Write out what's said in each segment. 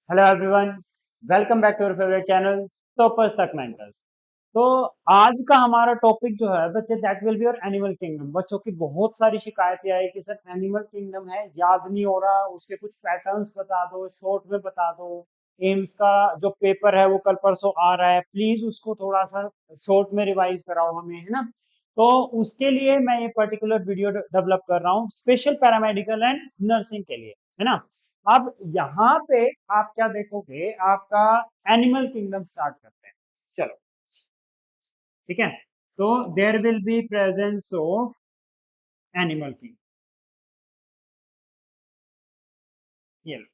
Hello everyone, welcome back to your favourite channel toppers तक mentors. तो आज का हमारा टॉपिक जो है बच्चे that will be your animal kingdom. बच्चों की बहुत सारी शिकायतें आई कि सर एनिमल किंगडम है, याद नहीं हो रहा, उसके कुछ पैटर्न्स बता दो, शॉर्ट में बता दो। एम्स का जो पेपर है वो कल परसों आ रहा है, प्लीज उसको थोड़ा सा शॉर्ट में रिवाइज कराओ हमें, है ना। तो उसके लिए मैं ये पर्टिकुलर वीडियो डेवलप कर रहा हूँ स्पेशल पैरामेडिकल एंड नर्सिंग के लिए, है ना। अब यहाँ पे आप क्या देखोगे, आपका एनिमल किंगडम स्टार्ट करते हैं। चलो, ठीक है। तो there will be presence of animal kingdom. ये लो।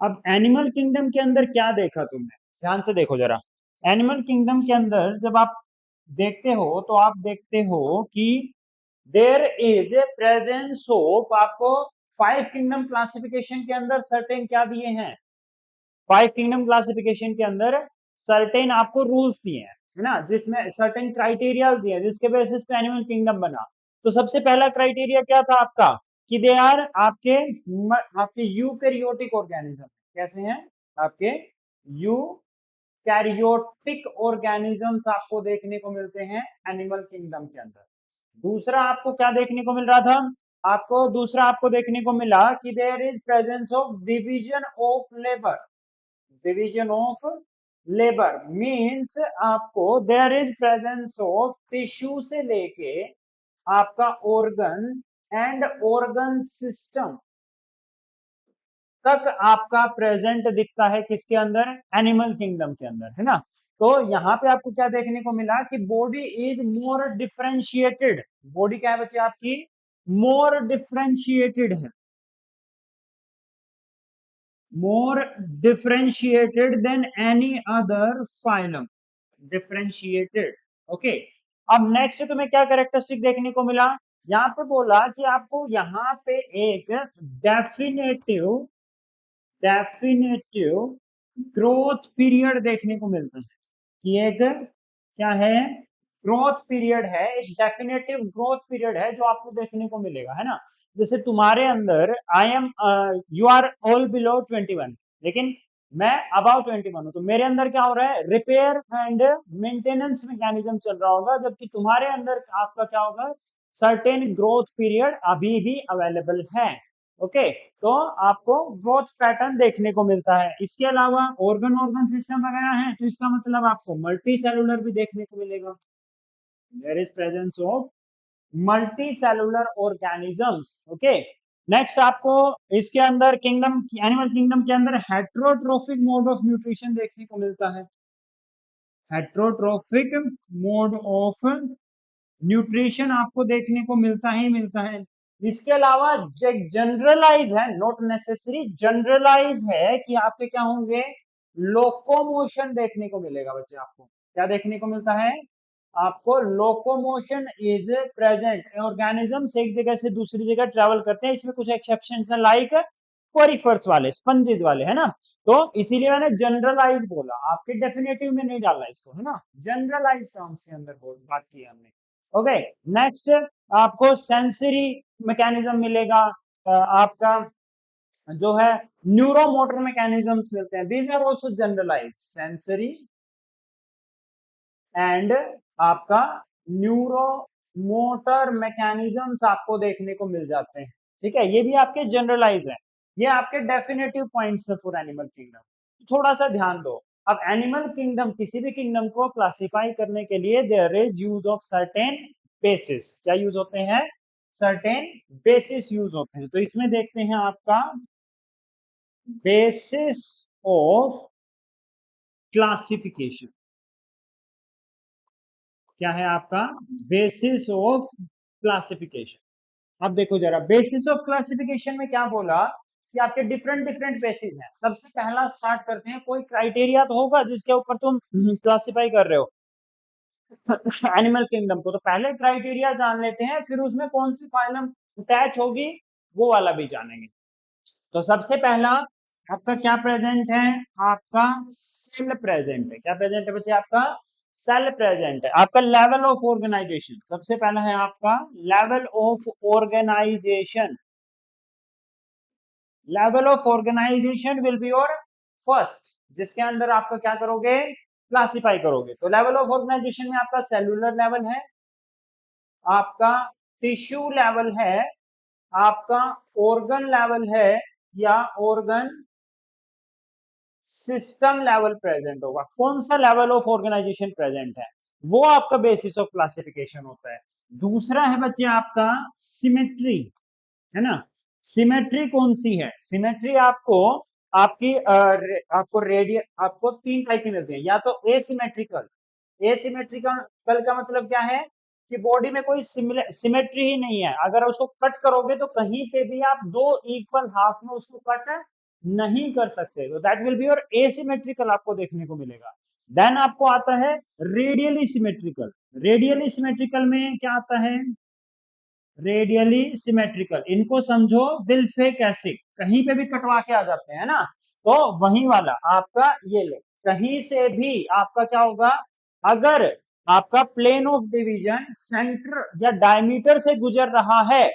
अब एनिमल किंगडम के अंदर क्या देखा तुमने, ध्यान से देखो जरा। एनिमल किंगडम के अंदर जब आप देखते हो तो आप देखते हो कि there is a presence of, आपको फाइव किंगडम क्लासिफिकेशन के अंदर सर्टेन क्या दिए हैं, फाइव किंगडम क्लासिफिकेशन के अंदर सर्टेन आपको रूल्स दिए हैं, है ना, जिसमें सर्टेन क्राइटेरिया दिए हैं जिसके बेसिस पे एनिमल किंगडम बना। तो सबसे पहला क्राइटेरिया क्या था आपका, कि दे आर आपके यूकैरियोटिक ऑर्गेनिज्म। कैसे हैं आपके यूकैरियोटिक ऑर्गेनिजम्स आपको देखने को मिलते हैं एनिमल किंगडम के अंदर। दूसरा आपको क्या देखने को मिल रहा था, आपको दूसरा आपको देखने को मिला कि there is presence of division of labour. Division of labour means आपको there is presence of tissue से लेके आपका ऑर्गन एंड ऑर्गन सिस्टम तक आपका प्रेजेंट दिखता है किसके अंदर, एनिमल किंगडम के अंदर, है ना। तो यहाँ पे आपको क्या देखने को मिला कि body is more differentiated. Body क्या है बच्चे आपकी, मोर डिफरेंशिएटेड है, more differentiated than any other phylum, differentiated। Okay, अब नेक्स्ट तुम्हें क्या कैरेक्टरिस्टिक देखने को मिला, यहाँ पे बोला कि आपको यहाँ पे एक डेफिनेटिव डेफिनेटिव ग्रोथ पीरियड देखने को मिलता है, कि एक क्या है, ग्रोथ पीरियड है, एक डेफिनेटिव ग्रोथ पीरियड है जो आपको देखने को मिलेगा, है ना। जैसे तुम्हारे अंदर I am, you are all below 21, लेकिन मैं अबाउ 21 हूं, तो मेरे अंदर क्या हो रहा है, रिपेयर एंड मेंटेनेंस मैकेनिज्म चल रहा होगा, जबकि तुम्हारे अंदर आपका क्या होगा, सर्टेन ग्रोथ पीरियड अभी भी अवेलेबल है। ओके, तो आपको ग्रोथ पैटर्न देखने को मिलता है। इसके अलावा ऑर्गन ऑर्गन सिस्टम वगैरह है, तो इसका मतलब आपको मल्टी सेलुलर भी देखने को मिलेगा। There is presence of multicellular organisms. Okay, next आपको इसके अंदर किंगडम, एनिमल किंगडम के अंदर हेट्रोट्रोफिक मोड ऑफ न्यूट्रिशन देखने को मिलता है। हेट्रोट्रोफिक मोड ऑफ न्यूट्रिशन आपको देखने को मिलता ही मिलता है। इसके अलावा जनरलाइज है, नॉट नेसेसरी, जनरलाइज है कि आपके क्या होंगे, लोकोमोशन देखने को मिलेगा बच्चे। आपको क्या देखने को मिलता है, आपको लोकोमोशन इज प्रेजेंट। ऑर्गेनिजम्स एक जगह से दूसरी जगह ट्रेवल करते हैं, इसमें कुछ एक्सेप्शन है, लाइक कोरिफर्स वाले, स्पंजेस वाले, है ना। तो इसीलिए मैंने जनरलाइज बोला, आपके डेफिनेटिव में नहीं डाला इसको, है ना, जनरलाइज टर्म्स के अंदर बात की हमने। ओके, नेक्स्ट आपको सेंसरी मैकेनिज्म मिलेगा, आपका जो है न्यूरोमोटर मैकेनिज्म्स मिलते हैं, these are also generalize, sensory and आपका न्यूरो मोटर मैकेनिज्म्स आपको देखने को मिल जाते हैं। ठीक है, ये भी आपके जनरलाइज है, ये आपके डेफिनेटिव पॉइंट्स है फॉर एनिमल किंगडम। थोड़ा सा ध्यान दो। अब एनिमल किंगडम, किसी भी किंगडम को क्लासिफाई करने के लिए there is use of certain basis. क्या यूज होते हैं, सर्टेन बेसिस यूज होते हैं। तो इसमें देखते हैं आपका बेसिस ऑफ क्लासिफिकेशन क्या है, आपका बेसिस ऑफ क्लासिफिकेशन। अब देखो जरा, बेसिस ऑफ क्लासिफिकेशन में क्या बोला कि आपके डिफरेंट डिफरेंट बेसिस हैं। सबसे पहला स्टार्ट करते हैं, कोई क्राइटेरिया तो होगा जिसके ऊपर तुम क्लासिफाई कर रहे हो एनिमल किंगडम को। तो पहले क्राइटेरिया जान लेते हैं, फिर उसमें कौन सी फाइलम अटैच होगी वो वाला भी जानेंगे। तो सबसे पहला आपका क्या प्रेजेंट है, आपका सेल प्रेजेंट है। क्या प्रेजेंट है बच्चे, आपका सेल प्रेजेंट है। आपका लेवल ऑफ ऑर्गेनाइजेशन, सबसे पहला है आपका level of organisation. Level of organisation will be your first, जिसके अंदर आपका क्या करोगे, क्लासिफाई करोगे। तो लेवल ऑफ ऑर्गेनाइजेशन में आपका सेलुलर लेवल है, आपका टिश्यू लेवल है, आपका ऑर्गन लेवल है, या ऑर्गन सिस्टम लेवल प्रेजेंट होगा। कौन सा लेवल ऑफ ऑर्गेनाइजेशन प्रेजेंट है, वो आपका बेसिस ऑफ क्लासिफिकेशन होता है। दूसरा है बच्चे आपका सिमेट्री, है ना। सिमेट्री कौन सी है, सिमेट्री आपको आपकी आपको रेडियल, आपको तीन टाइप की मिलती है। या तो एसिमेट्रिकल, एसिमेट्रिकल का मतलब क्या है कि बॉडी में कोई सिमेट्री ही नहीं है, अगर उसको कट करोगे तो कहीं पे भी आप दो इक्वल हाफ में उसको कट नहीं कर सकते, तो that will be your asymmetrical, आपको देखने को मिलेगा। देन आपको आता है रेडियली सिमेट्रिकल। रेडियली सिमेट्रिकल में क्या आता है, रेडियली सिमेट्रिकल, इनको समझो दिल फेक ऐसे कहीं पे भी कटवा के आ जाते हैं ना, तो वही वाला आपका ये ले, कहीं से भी आपका क्या होगा, अगर आपका प्लेन ऑफ डिवीजन सेंटर या डायमीटर से गुजर रहा है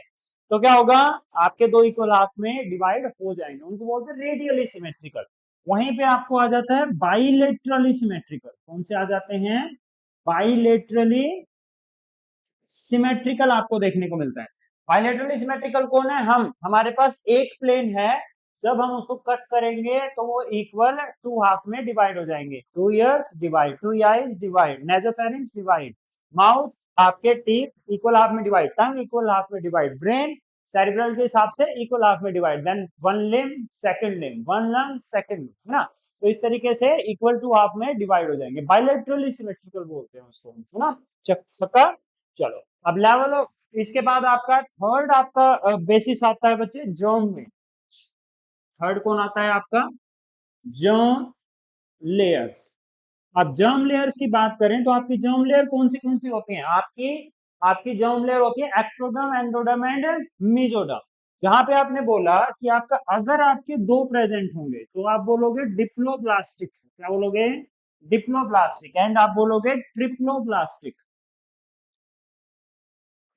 तो क्या होगा, आपके दो इक्वल हाफ में डिवाइड हो जाएंगे, उनको बोलते हैं रेडियली सिमेट्रिकल। वहीं पे आपको आ जाता है बाइलेटरली सिमेट्रिकल। कौन से आ जाते हैं, बाइलेटरली सिमेट्रिकल आपको देखने को मिलता है। बाइलेटरली सिमेट्रिकल कौन है, हम हमारे पास एक प्लेन है, जब हम उसको कट करेंगे तो वो इक्वल टू हाफ में डिवाइड हो जाएंगे। Two ears divide, two eyes divide, nasopharynx divide, mouth आपके टीथ इक्वल हाफ में डिवाइड, टंग इक्वल हाफ में डिवाइड, ब्रेन सेरिब्रल के हिसाब से इक्वल हाफ में divide, then one limb second limb, one lung second, है ना। तो इस तरीके से इक्वल टू हाफ में डिवाइड हो जाएंगे, बाइलेटरली सिमेट्रिकल बोलते हैं उसको, है ना। चक्का। चलो अब लेवल ऑफ, इसके बाद आपका थर्ड आपका बेसिस आता है बच्चे जर्म में। थर्ड कौन आता है आपका, जर्म लेयर्स। अब जर्म लेयर्स की बात करें तो आपकी जर्म लेयर कौन सी होती है, आपकी आपकी जर्म लेयर होती है एक्टोडर्म, एंडोडर्म एंड मेसोडर्म। जहां पे आपने बोला कि आपका अगर आपके दो प्रेजेंट होंगे तो आप बोलोगे डिप्लोब्लास्टिक, क्या बोलोगे, डिप्लोब्लास्टिक, एंड आप बोलोगे triploblastic,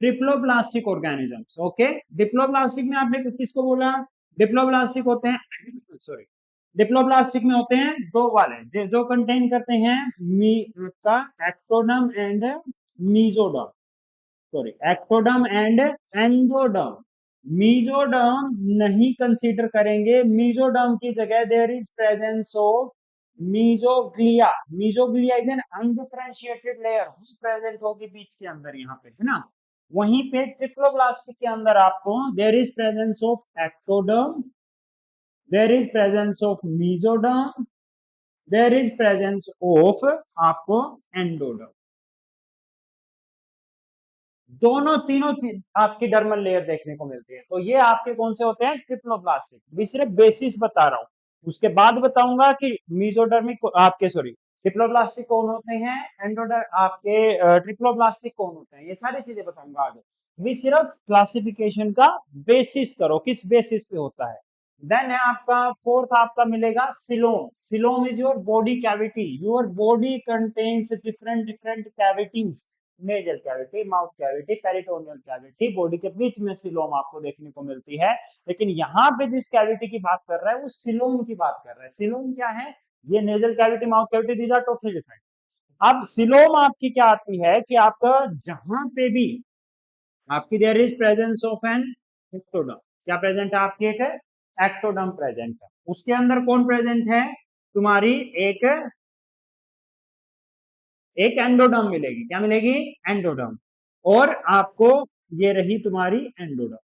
triploblastic organisms. Okay, diploblastic में आपने किसको बोला, डिप्लोब्लास्टिक होते हैं, सॉरी, डिप्लोब्लास्टिक में होते हैं दो वाले जो कंटेन करते हैं का ectoderm and mesoderm, sorry ectoderm and endoderm. Mesoderm नहीं कंसीडर करेंगे, मीजोडर्म की जगह there is presence of mesoglea. Mesoglea is an undifferentiated layer, present होगी बीच के अंदर यहाँ पे, है ना। वहीं पे ट्रिप्लोब्लास्टिक के अंदर आपको there is presence of ectoderm, there is presence of mesoderm, there is presence of आपको एंडोडर्म। दोनों तीनों आपकी डर्मल लेयर देखने को मिलती है। तो ये आपके कौन से होते हैं, ट्रिप्लोब्लास्टिक। भी सिर्फ बेसिस बता रहा हूं, उसके बाद बताऊंगा कि मीजोडर्मिक आपके, सॉरी, ट्रिप्लोब्लास्टिक कौन होते हैं, एंडोडर आपके ट्रिप्लोब्लास्टिक कौन होते हैं, ये सारी चीजें बताऊंगा आगे। भी सिर्फ क्लासिफिकेशन का बेसिस करो, किस बेसिस पे होता है। देन है आपका फोर्थ, आपका मिलेगा coelom. Coelom is your body cavity, your body contains different different cavities, nasal cavity, mouth cavity, peritoneal cavity, body के बीच में सिलोम आपको देखने को मिलती है। लेकिन यहाँ पे जिस कैविटी की बात कर रहा है वो सिलोम की बात कर रहा है। सिलोम क्या है, ये nasal cavity, mouth cavity, these are totally different. अब सिलोम आपकी क्या आती है कि आपका जहां पे भी आपकी there is presence of an ectoderm, क्या प्रेजेंट है आपकी, एक एक्टोडर्म प्रेजेंट है, उसके अंदर कौन प्रेजेंट है, तुम्हारी एक एक एंडोडर्म मिलेगी, क्या मिलेगी, एंडोडर्म, और आपको ये रही तुम्हारी एंडोडर्म,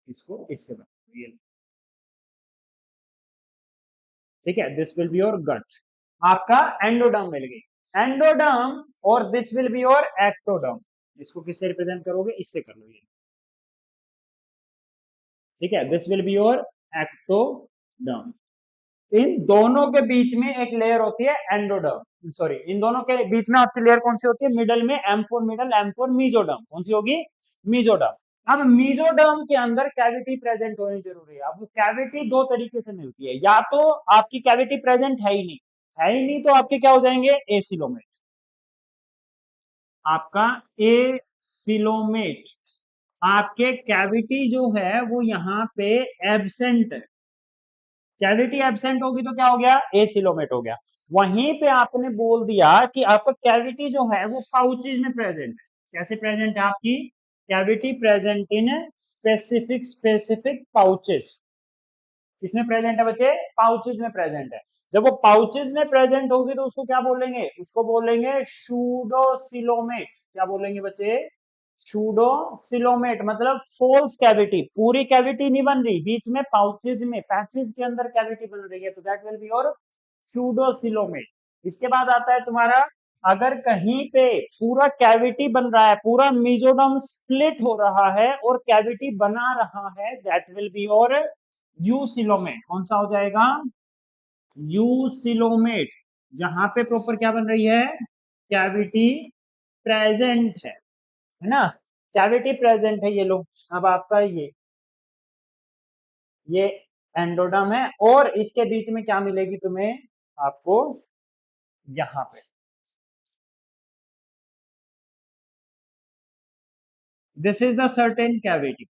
इसको इससे बताइए, ठीक है, this will be your gut, आपका एंडोडर्म मिल गई, एंडोडर्म, और this will be your ectoderm. इसको किससे रिप्रेजेंट करोगे, इससे कर लो ये, ठीक है, this will be your ectoderm. इन दोनों के बीच में एक लेयर होती है एंडोडर्म, सॉरी, इन दोनों के बीच में आपकी लेयर कौन सी होती है, मिडल में M4 मिडल, M4 मीजोडर्म, कौन सी होगी, मीजोडर्म। अब मीजोडर्म के अंदर कैविटी प्रेजेंट होनी जरूरी है। अब कैविटी दो तरीके से मिलती है, या तो आपकी कैविटी प्रेजेंट है ही नहीं, है ही नहीं तो आपके क्या हो जाएंगे, एसिलोमेट। आपका एसिलोमेट, आपके कैविटी जो है वो यहाँ पे एब्सेंट है। कैविटी एब्सेंट होगी तो क्या हो गया, एसिलोमेट हो गया। वहीं पे आपने बोल दिया कि आपका कैविटी जो है वो पाउचेज में प्रेजेंट है। कैसे प्रेजेंट है आपकी cavity, present in specific pouches. किसमें प्रेजेंट है बच्चे, पाउचेज में प्रेजेंट है। जब वो पाउचेज में प्रेजेंट होगी तो उसको क्या बोलेंगे, उसको बोलेंगे सूडोसिलोमेट। क्या बोलेंगे बच्चे, सूडोसिलोमेट, मतलब फोल्स कैविटी। पूरी कैविटी नहीं बन रही, बीच में पाउचेज में, पैचेज के अंदर कैविटी बन रही है, तो that will be your pseudocoelomate. इसके बाद आता है तुम्हारा, अगर कहीं पे पूरा कैविटी बन रहा है, पूरा मेसोडर्म स्प्लिट हो रहा है और कैविटी बना रहा है, that will be your eucoelomate. कौन सा हो जाएगा, यूसिलोमेट। जहां पे प्रॉपर क्या बन रही है, कैविटी प्रेजेंट है ना, कैविटी प्रेजेंट है। ये लो, अब आपका ये एंडोडर्म है और इसके बीच में क्या मिलेगी तुम्हें, आपको यहां पे, this is the certain cavity.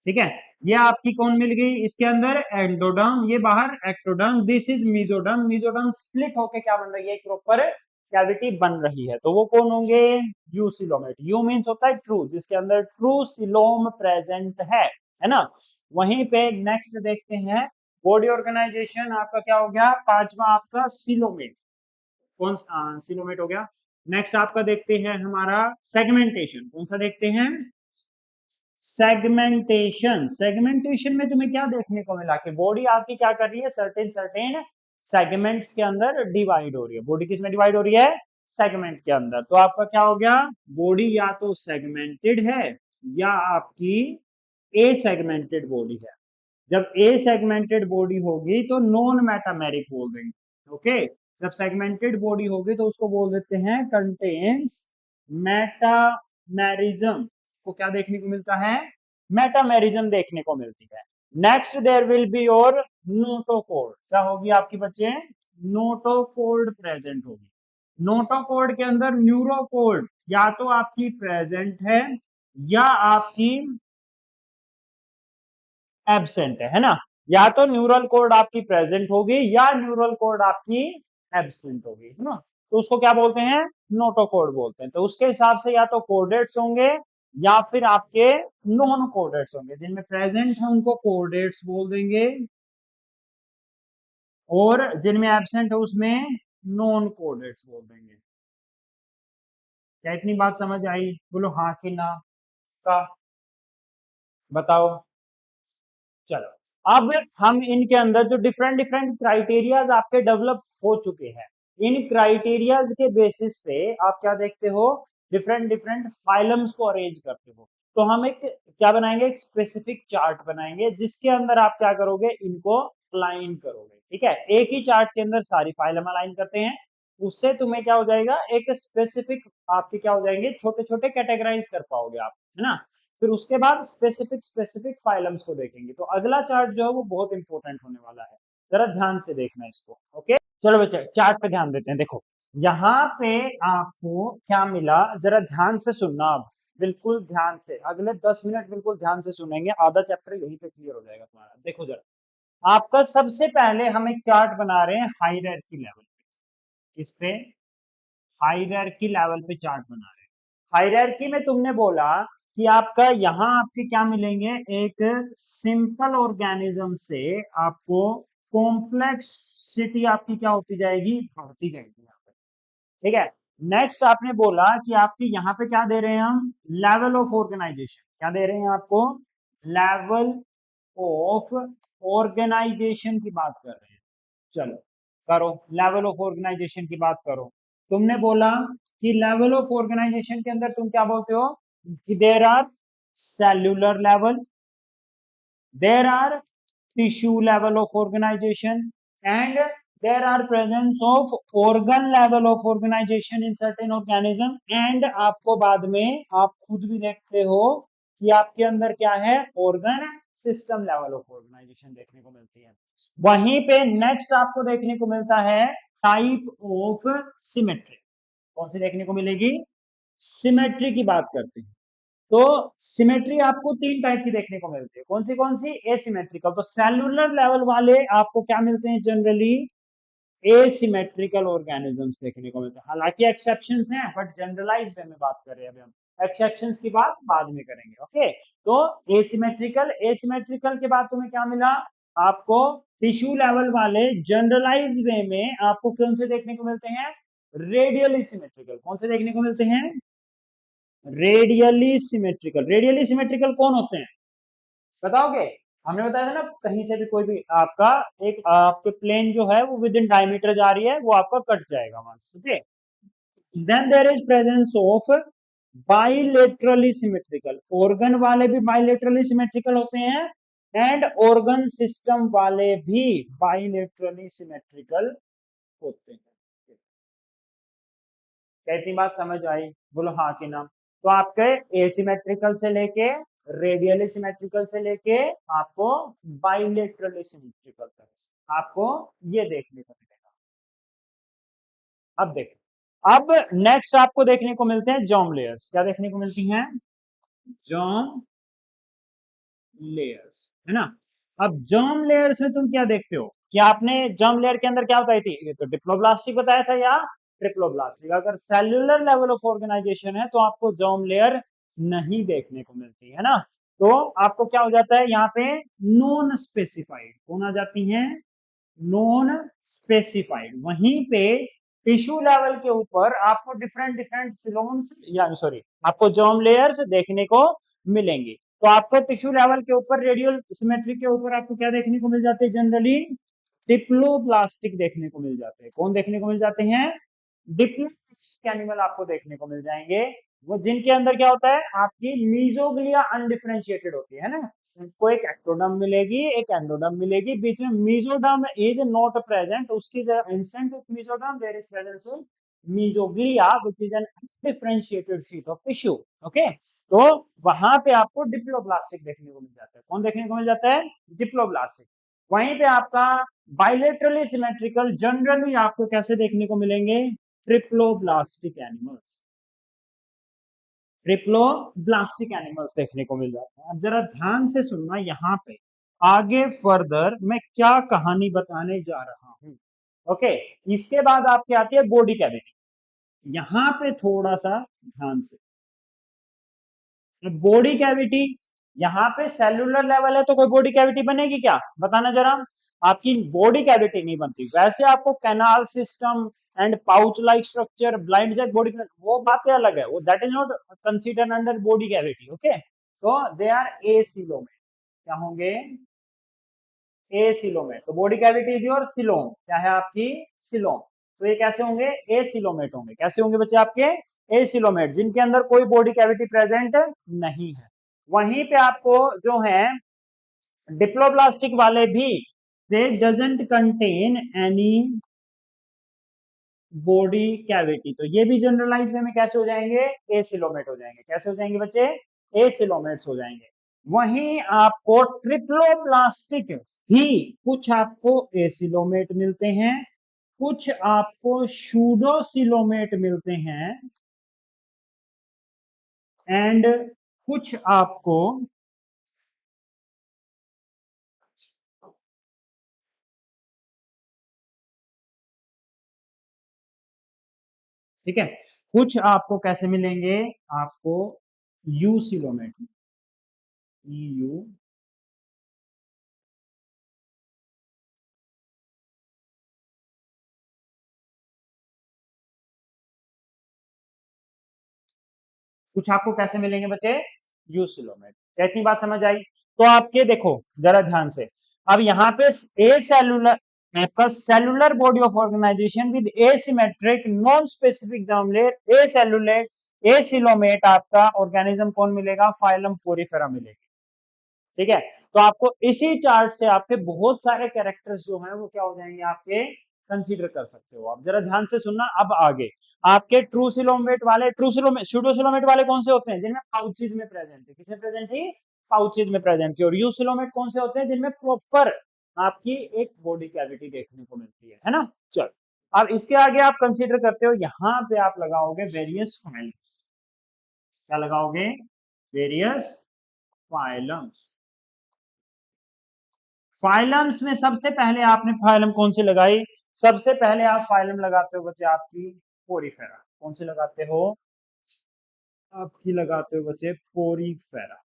ठीक है, ये आपकी कौन मिल गई, इसके अंदर एंडोडर्म, ये बाहर ectoderm, this is mesoderm. Mesoderm split होके क्या बन रही है, एक प्रॉपर कैविटी बन रही है, तो वो कौन होंगे, यूसिलोमेट। यू मीन्स होता है ट्रू, जिसके अंदर ट्रू सिलोम प्रेजेंट है ना। वहीं पे नेक्स्ट देखते हैं, बॉडी ऑर्गेनाइजेशन आपका क्या हो गया, पांचवा आपका सिलोमेट। कौन सिलोमेट हो गया। नेक्स्ट आपका देखते हैं हमारा सेगमेंटेशन। कौन सा देखते हैं, सेगमेंटेशन। सेगमेंटेशन में तुम्हें क्या देखने को मिला कि बॉडी आपकी क्या कर रही है, सर्टेन सर्टेन सेगमेंट्स के अंदर डिवाइड हो रही है। बॉडी किसमें डिवाइड हो रही है, सेगमेंट के अंदर। तो आपका क्या हो गया, बॉडी या तो सेगमेंटेड है या आपकी ए सेगमेंटेड बॉडी है। जब ए सेगमेंटेड बॉडी होगी तो नॉन मेटामेरिक बोल देंगे। ओके, जब सेगमेंटेड बॉडी होगी तो उसको बोल देते हैं कंटेन्स मेटामेरिज्म। को क्या देखने को मिलता है, मेटामेरिज्म देखने को मिलती है। नेक्स्ट देयर विल बी और नोटोकोड। क्या होगी आपकी बच्चे, नोटोकोड प्रेजेंट होगी। नोटोकोड के अंदर न्यूरोकोड या तो आपकी प्रेजेंट है या आपकी एब्सेंट है ना। या तो न्यूरल कोड आपकी प्रेजेंट होगी या न्यूरल कोड आपकी एब्सेंट होगी, है ना। तो उसको क्या बोलते हैं, नोटोकोड बोलते हैं। तो उसके हिसाब से या तो कोडेट्स होंगे या फिर आपके नॉन कोडेट्स होंगे। जिनमें प्रेजेंट है उनको कोडेट्स बोल देंगे और जिनमें एब्सेंट है उसमें नॉन कोडेट्स बोल देंगे। क्या इतनी बात समझ आई, बोलो हाँ कि ना का, बताओ। चलो, अब हम इनके अंदर जो डिफरेंट डिफरेंट क्राइटेरियाज आपके डेवलप हो चुके हैं, इन क्राइटेरियाज के बेसिस पे आप क्या देखते हो, डिफरेंट डिफरेंट फाइलम्स को अरेंज करते हो। तो हम एक क्या बनाएंगे, एक स्पेसिफिक चार्ट बनाएंगे जिसके अंदर आप क्या करोगे, इनको अलाइन करोगे। ठीक है, एक ही चार्ट के अंदर सारी फाइलम अलाइन करते हैं, उससे तुम्हें क्या हो जाएगा, एक स्पेसिफिक आपके क्या हो जाएंगे, छोटे छोटे कैटेगराइज कर पाओगे आप, है ना। फिर उसके बाद स्पेसिफिक स्पेसिफिक फाइलम्स को देखेंगे। तो अगला चार्ट जो है वो बहुत इंपॉर्टेंट होने वाला है, जरा ध्यान से देखना इसको। ओके, चलो बच्चे चार्ट पे ध्यान देते हैं। देखो यहाँ पे आपको क्या मिला, जरा ध्यान से सुनना। अब बिल्कुल ध्यान से, अगले 10 मिनट बिल्कुल ध्यान से सुनेंगे, आधा चैप्टर यहीं पे क्लियर हो जाएगा तुम्हारा। देखो जरा, आपका सबसे पहले हम एक चार्ट बना रहे हैं हायरार्की लेवल पे। इस पे हायरार्की लेवल पे चार्ट बना रहे हैं। हायरार्की में तुमने बोला कि आपका यहाँ आपके क्या मिलेंगे, एक सिंपल ऑर्गेनिज्म से आपको कॉम्प्लेक्सिटी आपकी क्या होती जाएगी, बढ़ती जाएगी यहाँ पे। ठीक है, नेक्स्ट आपने बोला कि आपके यहाँ पे क्या दे रहे हैं हम, लेवल ऑफ ऑर्गेनाइजेशन। क्या दे रहे हैं आपको, लेवल ऑफ ऑर्गेनाइजेशन की बात कर रहे हैं। चलो करो, लेवल ऑफ ऑर्गेनाइजेशन की बात करो। तुमने बोला कि लेवल ऑफ ऑर्गेनाइजेशन के अंदर तुम क्या बोलते हो कि there are cellular level, there are tissue level of organisation and there are presence of organ level of organisation in certain organism. And आपको बाद में आप खुद भी देखते हो कि आपके अंदर क्या है, organ system level of organisation देखने को मिलती है। वहीं पे नेक्स्ट आपको देखने को मिलता है टाइप ऑफ सिमेट्री। कौन सी देखने को मिलेगी? सिमेट्री की बात करते हैं तो सिमेट्री आपको तीन टाइप की देखने को मिलती है। कौन सी? एसिमेट्रिकल। तो सेलुलर लेवल वाले आपको क्या मिलते हैं? जनरली एसिमेट्रिकल ऑर्गेनिजम्स देखने को मिलते हैं। हालांकि एक्सेप्शंस हैं बट जनरलाइज वे में बात कर रहे हैं अभी हम, एक्सेप्शंस की बात बाद में करेंगे। ओके, तो एसिमेट्रिकल के बाद तुम्हें क्या मिला? आपको टिश्यू लेवल वाले जनरलाइज वे में आपको कौन से देखने को मिलते हैं? Radially symmetrical. कौन से देखने को मिलते हैं? Radially symmetrical. रेडियली सिमेट्रिकल कौन होते हैं बताओगे? हमने बताया था ना, कहीं से भी कोई भी आपका एक आपके प्लेन जो है वो विद इन डायमीटर जा रही है, वो आपका कट जाएगा वहां से। Okay, then there is presence of bilaterally symmetrical. Organ वाले भी बाइलेटरली सिमेट्रिकल होते हैं एंड ऑर्गन सिस्टम वाले भी बाइलेटरली सिमेट्रिकल होते हैं। कैसी बात समझ आई? बोलो हाँ कि ना। तो आपके एसिमेट्रिकल से लेके रेडियली सिमेट्रिकल से लेके आपको बाइलेटरली सिमेट्रिकल तक आपको ये देखने को मिलेगा। अब देखो, अब नेक्स्ट आपको देखने को मिलते हैं जॉम लेयर्स। क्या देखने को मिलती हैं? जॉम लेयर्स, है ना। अब जॉम लेयर्स में तुम क्या देखते हो कि आपने जॉम लेयर के अंदर क्या बताई थी? ये तो डिप्लोब्लास्टिक बताया था या ट्रिप्लोब्लास्टिक। अगर सेल्यूलर लेवल ऑफ ऑर्गेनाइजेशन है तो आपको जॉम लेयर नहीं देखने को मिलती है ना। तो आपको क्या हो जाता है यहाँ पे? Non specified. कौन आ जाती है? Non specified. वहीं पे टिश्यू लेवल के ऊपर आपको डिफरेंट डिफरेंट सिलोम्स या सॉरी आपको जॉम लेयर्स देखने को मिलेंगी। तो आपको टिश्यू लेवल के ऊपर रेडियल सिमेट्री के ऊपर आपको क्या देखने को मिल जाते हैं? जनरली डिप्लोब्लास्टिक देखने को मिल जाते हैं। कौन देखने को मिल जाते हैं? डिप्लोब्लास्टिक एनिमल आपको देखने को मिल जाएंगे, वो जिनके अंदर क्या होता है? आपकी मीजोग्लिया अनडिफरेंशिएटेड होती है ना। को एक एक्टोडर्म मिलेगी, एक एंडोडर्म मिलेगी, बीच में मीजोडर्म इज नॉट प्रेजेंट। उसकी instant of mesoderm there is presence of mesoglea which is an undifferentiated sheet of tissue. Okay, तो वहां पे आपको डिप्लोब्लास्टिक देखने को मिल जाता है। कौन देखने को मिल जाता है? डिप्लोब्लास्टिक। वहीं पे आपका बाइलेटरली सिमेट्रिकल जनरली आपको कैसे देखने को मिलेंगे? Triploblastic animals. ट्रिप्लोब्लास्टिक एनिमल्स देखने को मिल जाते हैं। अब जरा ध्यान से सुनना, यहाँ पे आगे फर्दर मैं क्या कहानी बताने जा रहा हूं। ओके, इसके बाद आपकी आती है बॉडी कैविटी। यहां पे थोड़ा सा ध्यान से, बॉडी कैविटी यहाँ पे सेलुलर लेवल है तो कोई बॉडी कैविटी बनेगी क्या? बताना जरा। आपकी बॉडी कैविटी नहीं बनती। वैसे आपको canal system and pouch like structure, blind sac body, वो बातें अलग है, वो that is not considered under body cavity. Okay, तो दे आर एसिलोमेट। क्या होंगे? एसिलोमेट। तो body cavity is your coelom. क्या है आपकी? सिलोम। तो ये कैसे होंगे? एसिलोमेट होंगे। कैसे होंगे बच्चे आपके? एसिलोमेट, जिनके अंदर कोई बॉडी कैविटी प्रेजेंट नहीं है। वहीं पे आपको जो है डिप्लोब्लास्टिक वाले भी, दे doesn't contain any body cavity. तो ये भी जनरलाइज वे में कैसे हो जाएंगे? एसिलोमेट हो जाएंगे। कैसे हो जाएंगे बच्चे? एसिलोमेट्स हो जाएंगे। वहीं आपको ट्रिप्लोब्लास्टिक भी कुछ आपको एसिलोमेट मिलते हैं, कुछ आपको शूडोसिलोमेट मिलते हैं एंड कुछ आपको ठीक है, कुछ आपको कैसे मिलेंगे? आपको यूसिलोमेट, यू कुछ आपको कैसे मिलेंगे बच्चे? यूसिलोमेट। क्या इतनी बात समझ आई? तो आपके देखो जरा ध्यान से, अब यहाँ पे ए सेलुलर, आपका cellular body of organisation with asymmetric non specific germ layer a cellulate acoelomate आपका ऑर्गेनिज्म कौन मिलेगा? फाइलम पोरिफेरा मिलेगी। ठीक है, तो आपको इसी चार्ट से आपके बहुत सारे कैरेक्टर्स जो हैं वो क्या हो जाएंगे? आपके कंसीडर कर सकते हो आप। जरा ध्यान से सुनना। अब आगे आपके ट्रूसिलोमेट वाले, ट्रूसिलोमेट, स्यूडोसिलोमेट वाले कौन से होते हैं? जिनमें पाउचेज में प्रेजेंट है। किसमें प्रेजेंट है? पाउचेज में प्रेजेंट किए, और यूसिलोमेट कौन से होते हैं जिनमें प्रॉपर आपकी एक बॉडी कैविटी देखने को मिलती है ना। चलो अब इसके आगे आप कंसीडर करते हो, यहां पे आप लगाओगे वेरियस फाइलम्स। क्या लगाओगे? Various phylums. फाइलम्स में सबसे पहले आपने फाइलम कौन सी लगाई? सबसे पहले आप फाइलम लगाते हो बच्चे आपकी पोरीफेरा। कौन से लगाते हो? आपकी लगाते हो बच्चे पोरीफेरा।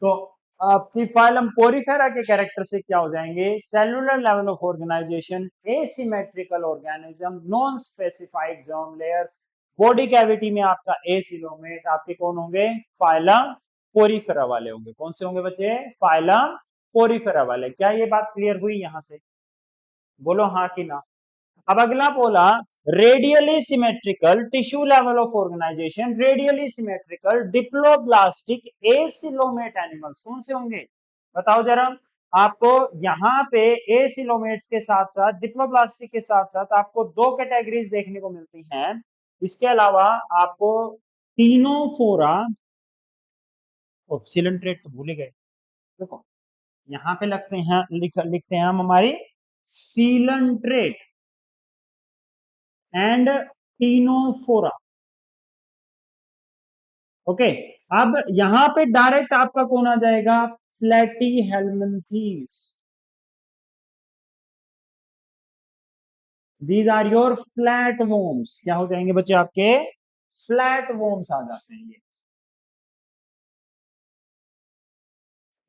तो आपकी फाइलम पोरीफेरा के कैरेक्टरिस्टिक क्या हो जाएंगे? Cellular level of organisation, asymmetrical organism, non specified germ layers, body cavity में आपका एसिलोमेट, आपके कौन होंगे? फाइलम पोरीफेरा वाले होंगे। कौन से होंगे बच्चे? फाइलम पोरीफेरा वाले। क्या ये बात क्लियर हुई यहां से? बोलो हाँ कि ना। अब अगला बोला radially symmetrical tissue level of organisation, radially symmetrical diploblastic acoelomate animals कौन से होंगे? बताओ जरा। आपको यहाँ पे एसिलोमेट्स के साथ साथ डिप्लोब्लास्टिक के साथ साथ आपको दो कैटेगरीज देखने को मिलती हैं। इसके अलावा आपको टीनोफोरा, सिलेंट्रेट तो भूल गए। देखो यहाँ पे लगते हैं, लिखते हैं हम हमारी सीलंट्रेट एंड टीनोफोरा। ओके, अब यहां पे डायरेक्ट आपका कौन आ जाएगा? Platyhelminthes. These are your flat worms. क्या हो जाएंगे बच्चे? आपके फ्लैट वोम्स आ जाते हैं ये।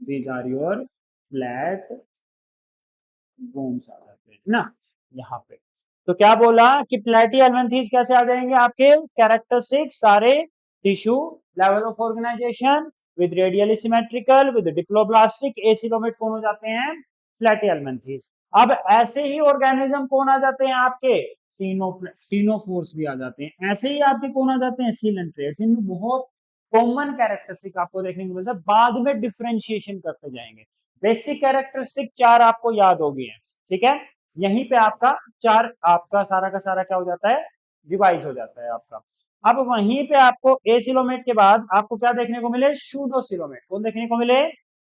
These are your flat worms आ जाते हैं ना यहाँ पे। तो क्या बोला कि प्लेटी हेलमिंथीज कैसे आ जाएंगे? आपके कैरेक्टरिस्टिक सारे tissue level of organisation with radially symmetrical with diploblastic acoelomate कौन हो जाते हैं? प्लेटियलमेंथीज। अब ऐसे ही ऑर्गेनिज्म कौन आ जाते हैं आपके? टीनोफोर्स भी आ जाते हैं। ऐसे ही आपके कौन आ जाते हैं? सीलेंट्रेट्स। इनमें बहुत कॉमन कैरेक्टरिस्टिक आपको देखने को मिलता है, बाद में डिफरेंशिएशन करते जाएंगे। बेसिक कैरेक्टरिस्टिक चार आपको याद हो गए हैं, ठीक है। यहीं पे आपका चार, आपका सारा का सारा क्या हो जाता है? रिवाइज हो जाता है आपका। अब वहीं पे आपको एसिलोमेट के बाद आपको क्या देखने को मिले? शूडोसिलोमेट। कौन देखने को मिले?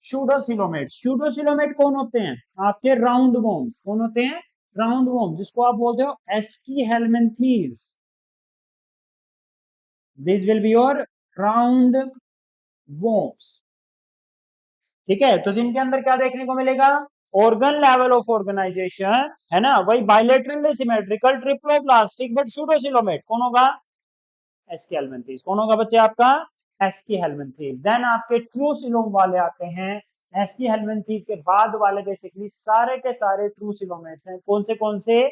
शूडोसिलोमेट। शूडोसिलोमेट कौन होते हैं? आपके राउंड वॉर्म्स। कौन होते हैं? राउंड वॉर्म, जिसको आप बोलते हो ASCII helminths. This will be your round worms, ठीक है। तो जिनके अंदर क्या देखने को मिलेगा? ऑर्गन लेवल ऑफ ऑर्गेनाइजेशन, है ना, वही बायलेटरली सिमेट्रिकल ट्रिप्लोप्लास्टिक बट शूडोसिलोमेट। कौन होगा? ASCII helminths. कौन होगा बच्चे? आपका एस्की हेलमिंथीज। देन आपके ट्रू सिलोम वाले आते हैं। एस्की हेलमिंथीज के बाद वाले बेसिकली सारे के सारे ट्रू सिलोमेट्स हैं। कौन से?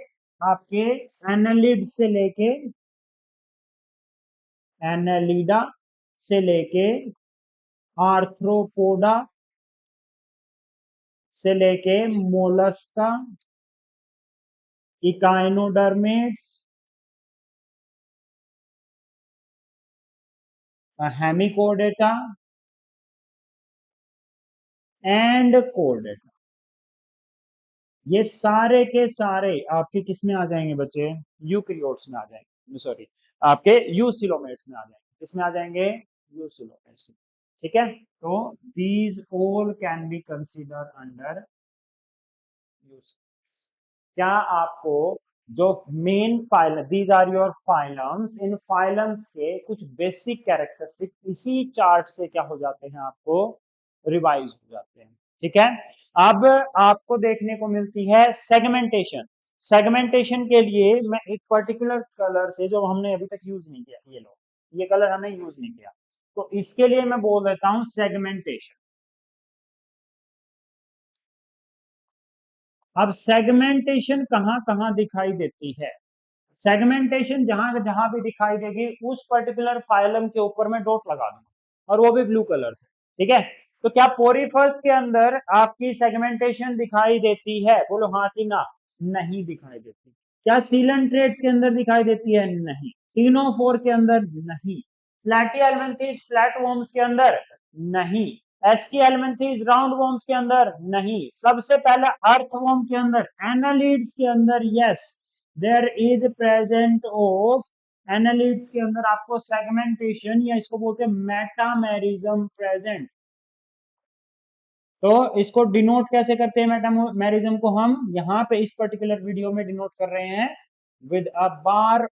आपके एनालिड से लेके, एनालिडा से लेके आर्थ्रोपोडा से लेके मोलस्का, इकाइनोडर्मेट्स, हेमिकोडेटा एंड कोडेटा, ये सारे के सारे आपके किस में आ जाएंगे बच्चे? यूकैरियोट्स में आ जाएंगे, सॉरी आपके यूसिलोमेट्स में आ जाएंगे। किस में आ जाएंगे? यूसिलोमेट्स में, ठीक है। तो these all can be consider under eucoelomates. क्या आपको जो main phyla, these are your phylums, इन फाइलम्स के कुछ बेसिक कैरेक्टरिस्टिक इसी चार्ट से क्या हो जाते हैं? आपको रिवाइज हो जाते हैं, ठीक है। अब आपको देखने को मिलती है सेगमेंटेशन। सेगमेंटेशन के लिए मैं एक पर्टिकुलर कलर से, जो हमने अभी तक यूज नहीं किया, ये लो, ये कलर हमने यूज नहीं किया, तो इसके लिए मैं बोल देता हूं सेगमेंटेशन। अब सेगमेंटेशन कहां कहां दिखाई देती है? सेगमेंटेशन जहां जहां भी दिखाई देगी उस पर्टिकुलर फाइलम के ऊपर मैं डॉट लगा दूंगा, और वो भी ब्लू कलर से, ठीक है। तो क्या पोरीफर्स के अंदर आपकी सेगमेंटेशन दिखाई देती है? बोलो हाँ कि ना। नहीं दिखाई देती। क्या सीलेंट्रेट्स के अंदर दिखाई देती है? नहीं। टीनोफोर के अंदर? नहीं। प्लैटिहेल्मिन्थीज फ्लैट वॉर्म्स के अंदर? नहीं। एस्की हेलमिन्थीज राउंड वॉर्म्स के अंदर? नहीं। सबसे पहले अर्थवॉर्म के अंदर, एनालिड्स के अंदर, yes, there is present of annelids के अंदर आपको सेगमेंटेशन या इसको बोलते हैं मेटामेरिज्म प्रेजेंट। तो इसको डिनोट कैसे करते हैं मेटामेरिज्म को? हम यहाँ पे इस पर्टिकुलर वीडियो में डिनोट कर रहे हैं विद अ बार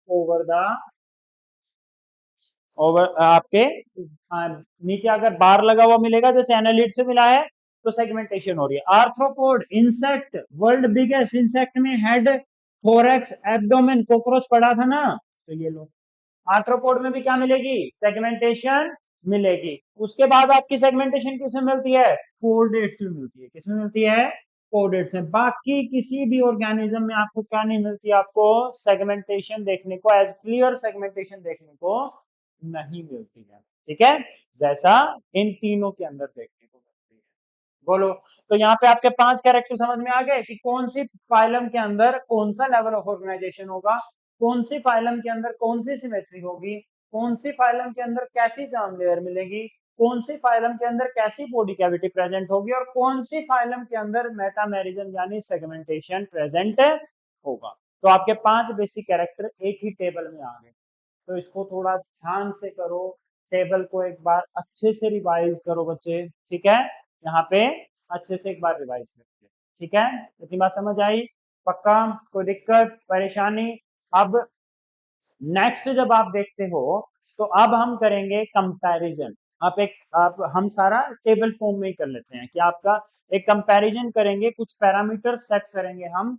ओवर आपके नीचे अगर बार लगा हुआ मिलेगा जैसे एनालिट से मिला है तो सेगमेंटेशन हो रही है। Arthropod insect, world biggest insect में हेड, थोरैक्स, एब्डोमेन, कॉकरोच पड़ा था ना, तो ये लो आर्थ्रोपोड में भी क्या मिलेगी? सेगमेंटेशन मिलेगी। उसके बाद आपकी सेगमेंटेशन किसमें मिलती है? कोर्डेट्स में मिलती है। किसमें मिलती है? कोर्डेट्स में। बाकी किसी भी ऑर्गेनिज्म में आपको क्या नहीं मिलती? आपको सेगमेंटेशन देखने को, एज क्लियर सेगमेंटेशन देखने को नहीं मिलती है। ठीक है, जैसा इन तीनों के अंदर देखने को मिलती है। बोलो, तो यहाँ पे आपके 5 कैरेक्टर समझ में आ गए कि कौन सी फाइलम के अंदर कौन सा लेवल ऑफ ऑर्गेनाइजेशन होगा, कौन सी फाइलम के अंदर कौन सी सिमेट्री होगी, कौन सी फाइलम के अंदर कैसी जर्म लेयर मिलेगी, कौन सी फाइलम के अंदर कैसी बॉडी कैविटी प्रेजेंट होगी, और कौन सी फाइलम के अंदर मेटामेरिज्म यानी सेगमेंटेशन प्रेजेंट होगा। तो आपके 5 बेसिक कैरेक्टर एक ही टेबल में आ गए। तो इसको थोड़ा ध्यान से करो, टेबल को एक बार अच्छे से रिवाइज करो बच्चे। ठीक है, यहाँ पे अच्छे से एक बार रिवाइज करते हैं। ठीक है, इतनी बात समझ आई? पक्का? कोई दिक्कत परेशानी? अब नेक्स्ट जब आप देखते हो तो अब हम करेंगे कंपैरिजन। आप हम सारा टेबल फॉर्म में ही कर लेते हैं कि आपका एक कंपैरिजन करेंगे, कुछ पैरामीटर सेट करेंगे हम।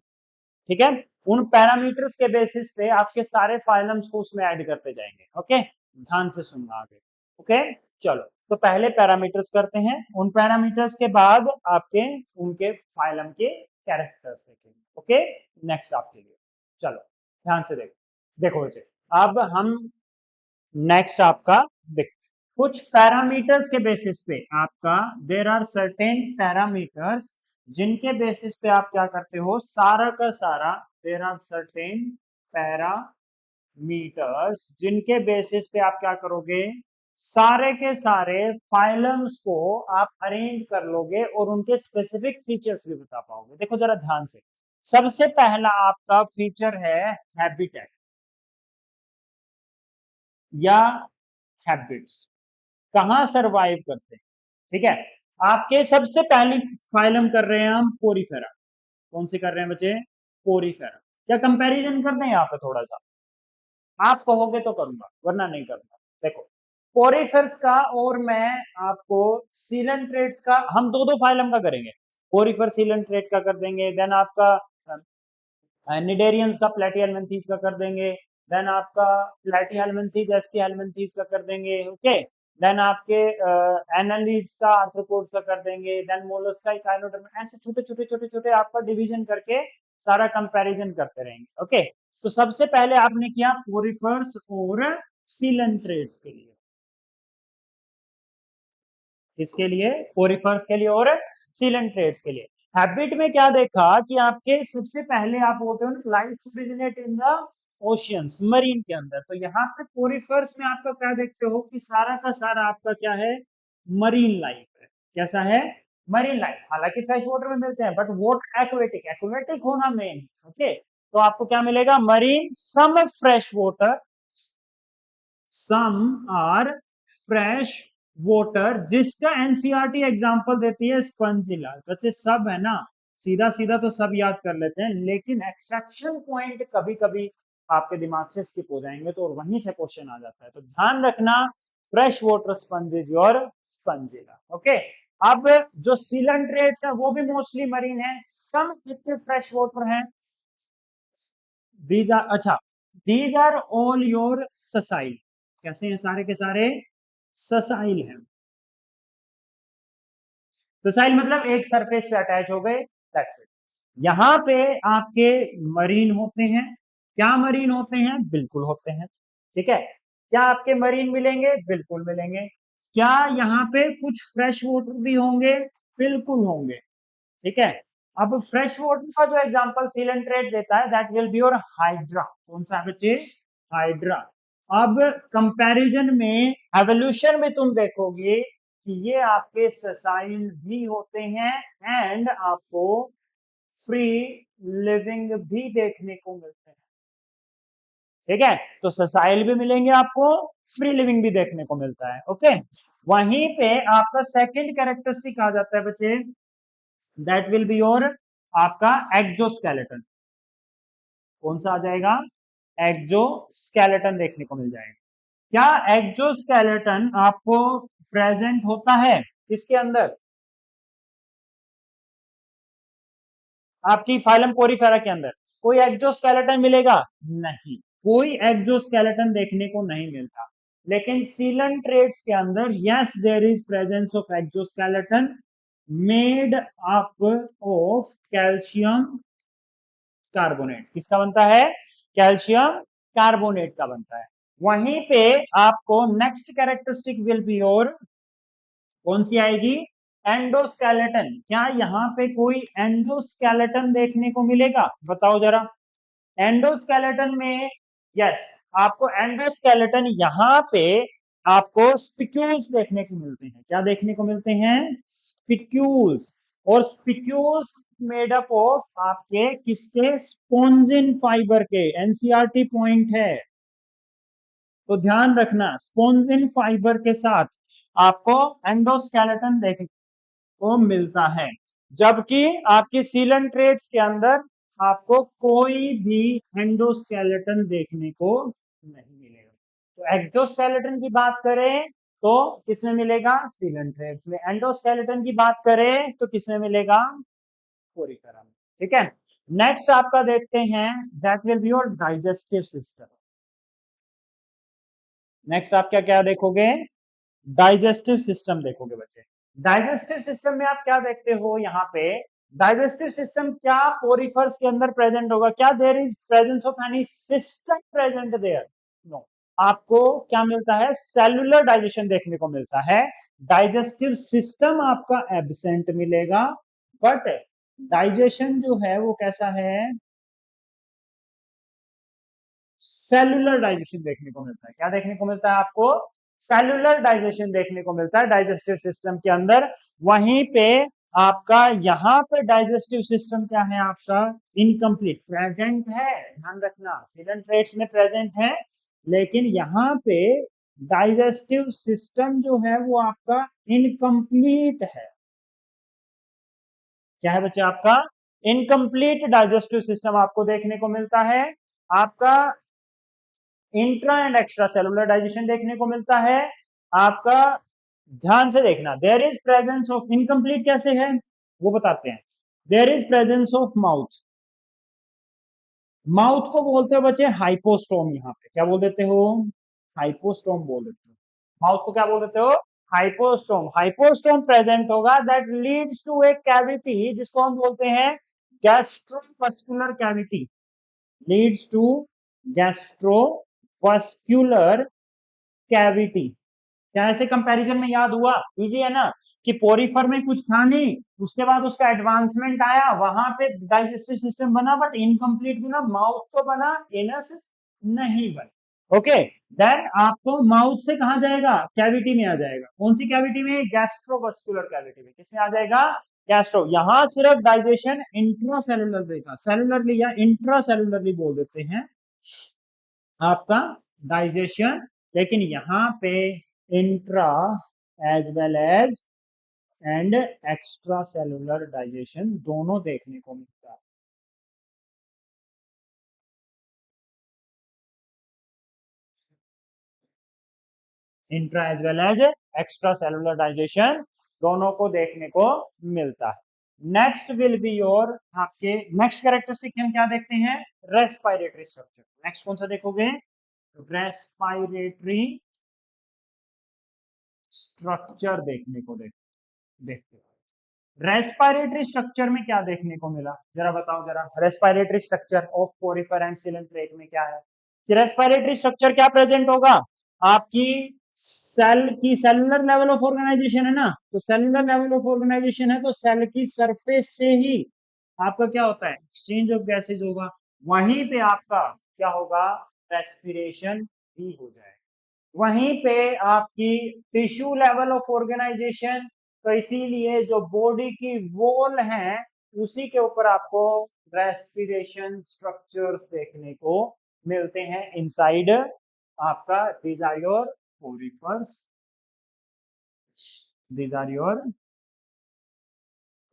ठीक है, उन पैरामीटर्स के बेसिस पे आपके सारे फाइलम्स को उसमें ऐड करते जाएंगे। ओके, ध्यान से सुनना आगे। ओके, चलो तो पहले पैरामीटर्स करते हैं, उन पैरामीटर्स के बाद आपके उनके फाइलम के कैरेक्टर्स देखेंगे। ओके, नेक्स्ट आपके लिए चलो ध्यान से देखो बच्चे। अब हम नेक्स्ट आपका देखो, कुछ पैरामीटर्स के बेसिस पे आपका देर आर सर्टेन पैरामीटर्स जिनके बेसिस पे आप क्या करते हो, सारा का सारा देर आर सर्टेन पैरामीटर्स जिनके बेसिस पे आप क्या करोगे, सारे के सारे फाइलम्स को आप अरेंज कर लोगे और उनके स्पेसिफिक फीचर्स भी बता पाओगे। देखो जरा ध्यान से, सबसे पहला आपका फीचर है हैबिटेट या हैबिट्स, कहां सरवाइव करते हैं। ठीक है, आपके सबसे पहली फाइलम कर रहे हैं हम पोरीफेरा। कौन सी कर रहे हैं बच्चे? पोरीफेरा। क्या कंपैरिजन कर दें यहाँ पे थोड़ा सा? आप कहोगे तो करूंगा वरना नहीं करूंगा। देखो पोरीफेरस का और मैं आपको सीलेंट्रेट्स का, हम दो दो फाइलम का करेंगे। पोरीफेर सीलेंट्रेट का कर देंगे, देन आपका निडेरियंस का प्लेटिहेल्मिन्थीज का कर देंगे, देन आपका प्लेटिहेल्मिन्थीज एस्टिहेल्मिन्थीज का कर देंगे। ओके, देन आपके एनालिड्स का आर्थ्रोपोड्स का कर देंगे, देन मोलस्का इकाइनोडर्म, ऐसे छोटे छोटे छोटे छोटे आपका डिवीजन करके सारा कंपैरिजन करते रहेंगे। ओके, तो सबसे पहले आपने किया पोरीफर्स और सीलेंट्रेट्स के लिए। किसके लिए? पोरीफर्स के लिए और सीलेंट्रेट्स के लिए। हैबिट में क्या देखा कि आपके सबसे पहले आप बोलते हो ना life originate in the oceans, marine के अंदर। तो यहाँ पे पोरीफर्स में आपका क्या देखते हो कि सारा का सारा आपका क्या है? मरीन लाइफ है। कैसा है? Marine life. हालांकि फ्रेश वाटर में मिलते हैं बट वोट एक्वेटिक, एक्वेटिक होना मेन। ओके, तो आपको क्या मिलेगा? Marine, some fresh water, some are fresh water, जिसका एनसीईआरटी एग्जांपल देती है स्पंजिला। बच्चे सब है ना, सीधा सीधा तो सब याद कर लेते हैं, लेकिन एक्सेप्शन पॉइंट कभी कभी आपके दिमाग से स्किप हो जाएंगे तो वहीं से क्वेश्चन आ जाता है। तो ध्यान रखना, फ्रेश वाटर स्पंजेज और स्पंजिला। ओके, अब जो सीलेंट्रेट्स है वो भी मोस्टली मरीन है, सम कितने फ्रेश वाटर हैं। दीज आर, अच्छा, these are all your sessile. कैसे हैं सारे के सारे? ससाइल हैं। ससाइल मतलब एक सरफेस पे अटैच हो गए, दैट्स इट। यहाँ पे आपके मरीन होते हैं। क्या मरीन होते हैं? बिल्कुल होते हैं। ठीक है, क्या आपके मरीन मिलेंगे? बिल्कुल मिलेंगे। क्या यहाँ पे कुछ फ्रेश वाटर भी होंगे? बिल्कुल होंगे। ठीक है, अब फ्रेश वाटर का जो एग्जांपल सीलेंट्रेट देता है that will be your hydra. कौन सा बच्चे? हाइड्रा। अब कंपैरिजन में, एवोल्यूशन में तुम देखोगे कि ये आपके ससाइल भी होते हैं एंड आपको फ्री लिविंग भी देखने को मिलते हैं। ठीक है, तो ससाइल भी मिलेंगे आपको, फ्री लिविंग भी देखने को मिलता है। ओके, वहीं पे आपका सेकंड कैरेक्टरिस्टिक आ जाता है बच्चे, दैट विल बी योर आपका एक्जोस्केलेटन। कौन सा आ जाएगा? एक्जोस्केलेटन देखने को मिल जाएगा। क्या एक्जोस्केलेटन आपको प्रेजेंट होता है इसके अंदर? आपकी फाइलम पोरीफेरा के अंदर कोई एक्जोस्केलेटन मिलेगा? नहीं, कोई एक्जोस्केलेटन देखने को नहीं मिलता। लेकिन सीलेंट्रेट्स के अंदर yes there is presence of exoskeleton made up of calcium carbonate. किसका बनता है? कैल्शियम कार्बोनेट का बनता है। वहीं पे आपको next characteristic will be your, कौन सी आएगी? एंडोस्केलेटन। क्या यहाँ पे कोई एंडोस्केलेटन देखने को मिलेगा? बताओ जरा। एंडोस्केलेटन में यस, आपको एंडोस्केलेटन यहाँ पे आपको स्पिक्यूल्स देखने को मिलते हैं। क्या देखने को मिलते हैं? स्पिक्यूल्स। और स्पिक्यूल्स मेड अप ऑफ आपके किसके? स्पोंजिन फाइबर के। एनसीईआरटी पॉइंट है, तो ध्यान रखना, स्पोंजिन फाइबर के साथ आपको एंडोस्केलेटन देखने को मिलता है। जबकि आपकी सीलेंट्रेट्स के अंदर आपको कोई भी एंडोस्केलेटन देखने को नहीं मिलेगा। तो एक्सोस्केलेटन की बात करें तो किसमें मिलेगा? सीलेंट्रेट्स में। एंडोस्केलेटन की बात करें तो किसमें मिलेगा? पोरीफेरा में। ठीक है, नेक्स्ट आपका देखते हैं, that will be your digestive system. Next आप क्या क्या देखोगे? डाइजेस्टिव सिस्टम देखोगे बच्चे। डाइजेस्टिव सिस्टम में आप क्या देखते हो? यहाँ पे डाइजेस्टिव सिस्टम क्या पोरीफर्स के अंदर प्रेजेंट होगा? क्या there is presence of any system present there? No. आपको क्या मिलता है? सेलुलर डाइजेशन देखने को मिलता है। डाइजेस्टिव सिस्टम आपका एब्सेंट मिलेगा, बट डाइजेशन जो है वो कैसा है? सेलुलर डाइजेशन देखने को मिलता है। क्या देखने को मिलता है आपको? सेलुलर डाइजेशन देखने को मिलता है डाइजेस्टिव सिस्टम के अंदर। वहीं पे आपका यहाँ पे डाइजेस्टिव सिस्टम क्या है आपका? इनकम्प्लीट। प्रेजेंट है, ध्यान रखना, सीलेंट्रेट्स में प्रेजेंट है, लेकिन यहाँ पे डाइजेस्टिव सिस्टम जो है वो आपका इनकम्प्लीट है। क्या है बच्चे आपका? इनकम्प्लीट डाइजेस्टिव सिस्टम आपको देखने को मिलता है। आपका intra and extra cellular digestion देखने को मिलता है आपका। ध्यान से देखना, there is presence of, incomplete कैसे है वो बताते हैं। There is presence of mouth. Mouth को बोलते हो बच्चे हाइपोस्टोम। यहाँ पे क्या बोल देते हो? हाइपोस्टोम बोल देते हो। माउथ को क्या बोल देते हो? हाइपोस्टोम। हाइपोस्टोम प्रेजेंट होगा, that leads to a cavity जिसको हम बोलते हैं gastromuscular cavity. Leads to gastromuscular cavity. क्या ऐसे कंपैरिजन में याद हुआ? इजी है ना, कि पोरीफर में कुछ था नहीं, उसके बाद उसका एडवांसमेंट आया, वहां पे डाइजेस्टिव सिस्टम बना, बट इनकम्प्लीट बना। माउथ तो बना, एनस नहीं बना। ओके, देन आपको माउथ से कहा जाएगा? कैविटी में आ जाएगा। कौन सी कैविटी में? गैस्ट्रोवस्कुलर कैविटी में। किसमें आ जाएगा? गैस्ट्रो। यहां सिर्फ डाइजेशन इंट्रासेलुलरली था, सेलुलरली या इंट्रासेलुलरली बोल देते हैं आपका डाइजेशन, लेकिन यहाँ पे intra as well as and extra cellular digestion दोनों देखने को मिलता है। Intra as well as extra cellular digestion दोनों को देखने को मिलता है। नेक्स्ट विल बी योर आपके नेक्स्ट कैरेक्टरिस्टिक हम क्या देखते हैं? Respiratory structure. नेक्स्ट कौन सा देखोगे? रेस्पिरेटरी स्ट्रक्चर देखने को देखते हो। रेस्पिरेटरी स्ट्रक्चर में क्या देखने को मिला? जरा बताओ जरा, respiratory structure of porifer and coelenterate में क्या है? कि रेस्पिरेटरी स्ट्रक्चर क्या प्रेजेंट होगा? आपकी सेल की सेलुलर लेवल ऑफ ऑर्गेनाइजेशन है ना, तो सेलुलर लेवल ऑफ ऑर्गेनाइजेशन है तो सेल की सरफेस से ही आपका क्या होता है? एक्सचेंज ऑफ गैसेज होगा। वहीं पे आपका क्या होगा? रेस्पिरेशन भी हो जाएगा। वहीं पे आपकी टिश्यू लेवल ऑफ ऑर्गेनाइजेशन, तो इसीलिए जो बॉडी की वॉल है उसी के ऊपर आपको रेस्पिरेशन स्ट्रक्चर्स देखने को मिलते हैं इनसाइड आपका these are your porifers, these are your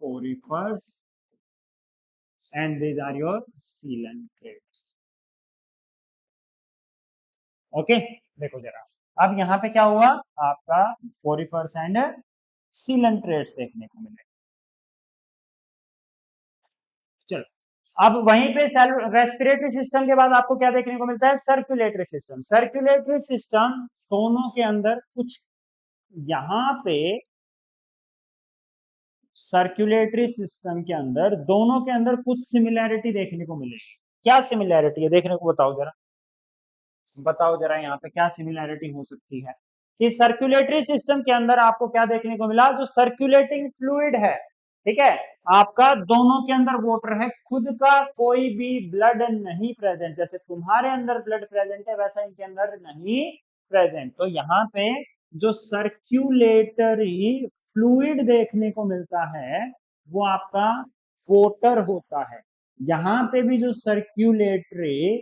porifers and these are your coelentrates. Okay, देखो जरा अब यहाँ पे क्या हुआ, आपका पोरिफर्स एंड coelentrates देखने को मिले। चलो अब वहीं पे रेस्पिरेटरी सिस्टम के बाद आपको क्या देखने को मिलता है, सर्कुलेटरी सिस्टम। सर्कुलेटरी सिस्टम दोनों के अंदर कुछ, यहाँ पे सर्कुलेटरी सिस्टम के अंदर दोनों के अंदर कुछ सिमिलैरिटी देखने को मिलेगी। क्या सिमिलैरिटी है देखने को बताओ जरा, बताओ जरा यहाँ पे क्या सिमिलैरिटी हो सकती है। कि सर्कुलेटरी सिस्टम के अंदर आपको क्या देखने को मिला, जो सर्कुलेटिंग फ्लूइड है, ठीक है, आपका दोनों के अंदर वाटर है, खुद का कोई भी ब्लड नहीं प्रेजेंट। जैसे तुम्हारे अंदर ब्लड प्रेजेंट है वैसा इनके अंदर नहीं प्रेजेंट। तो यहाँ पे जो सर्क्यूलेटरी फ्लूइड देखने को मिलता है वो आपका वाटर होता है। यहाँ पे भी जो सर्क्यूलेटरी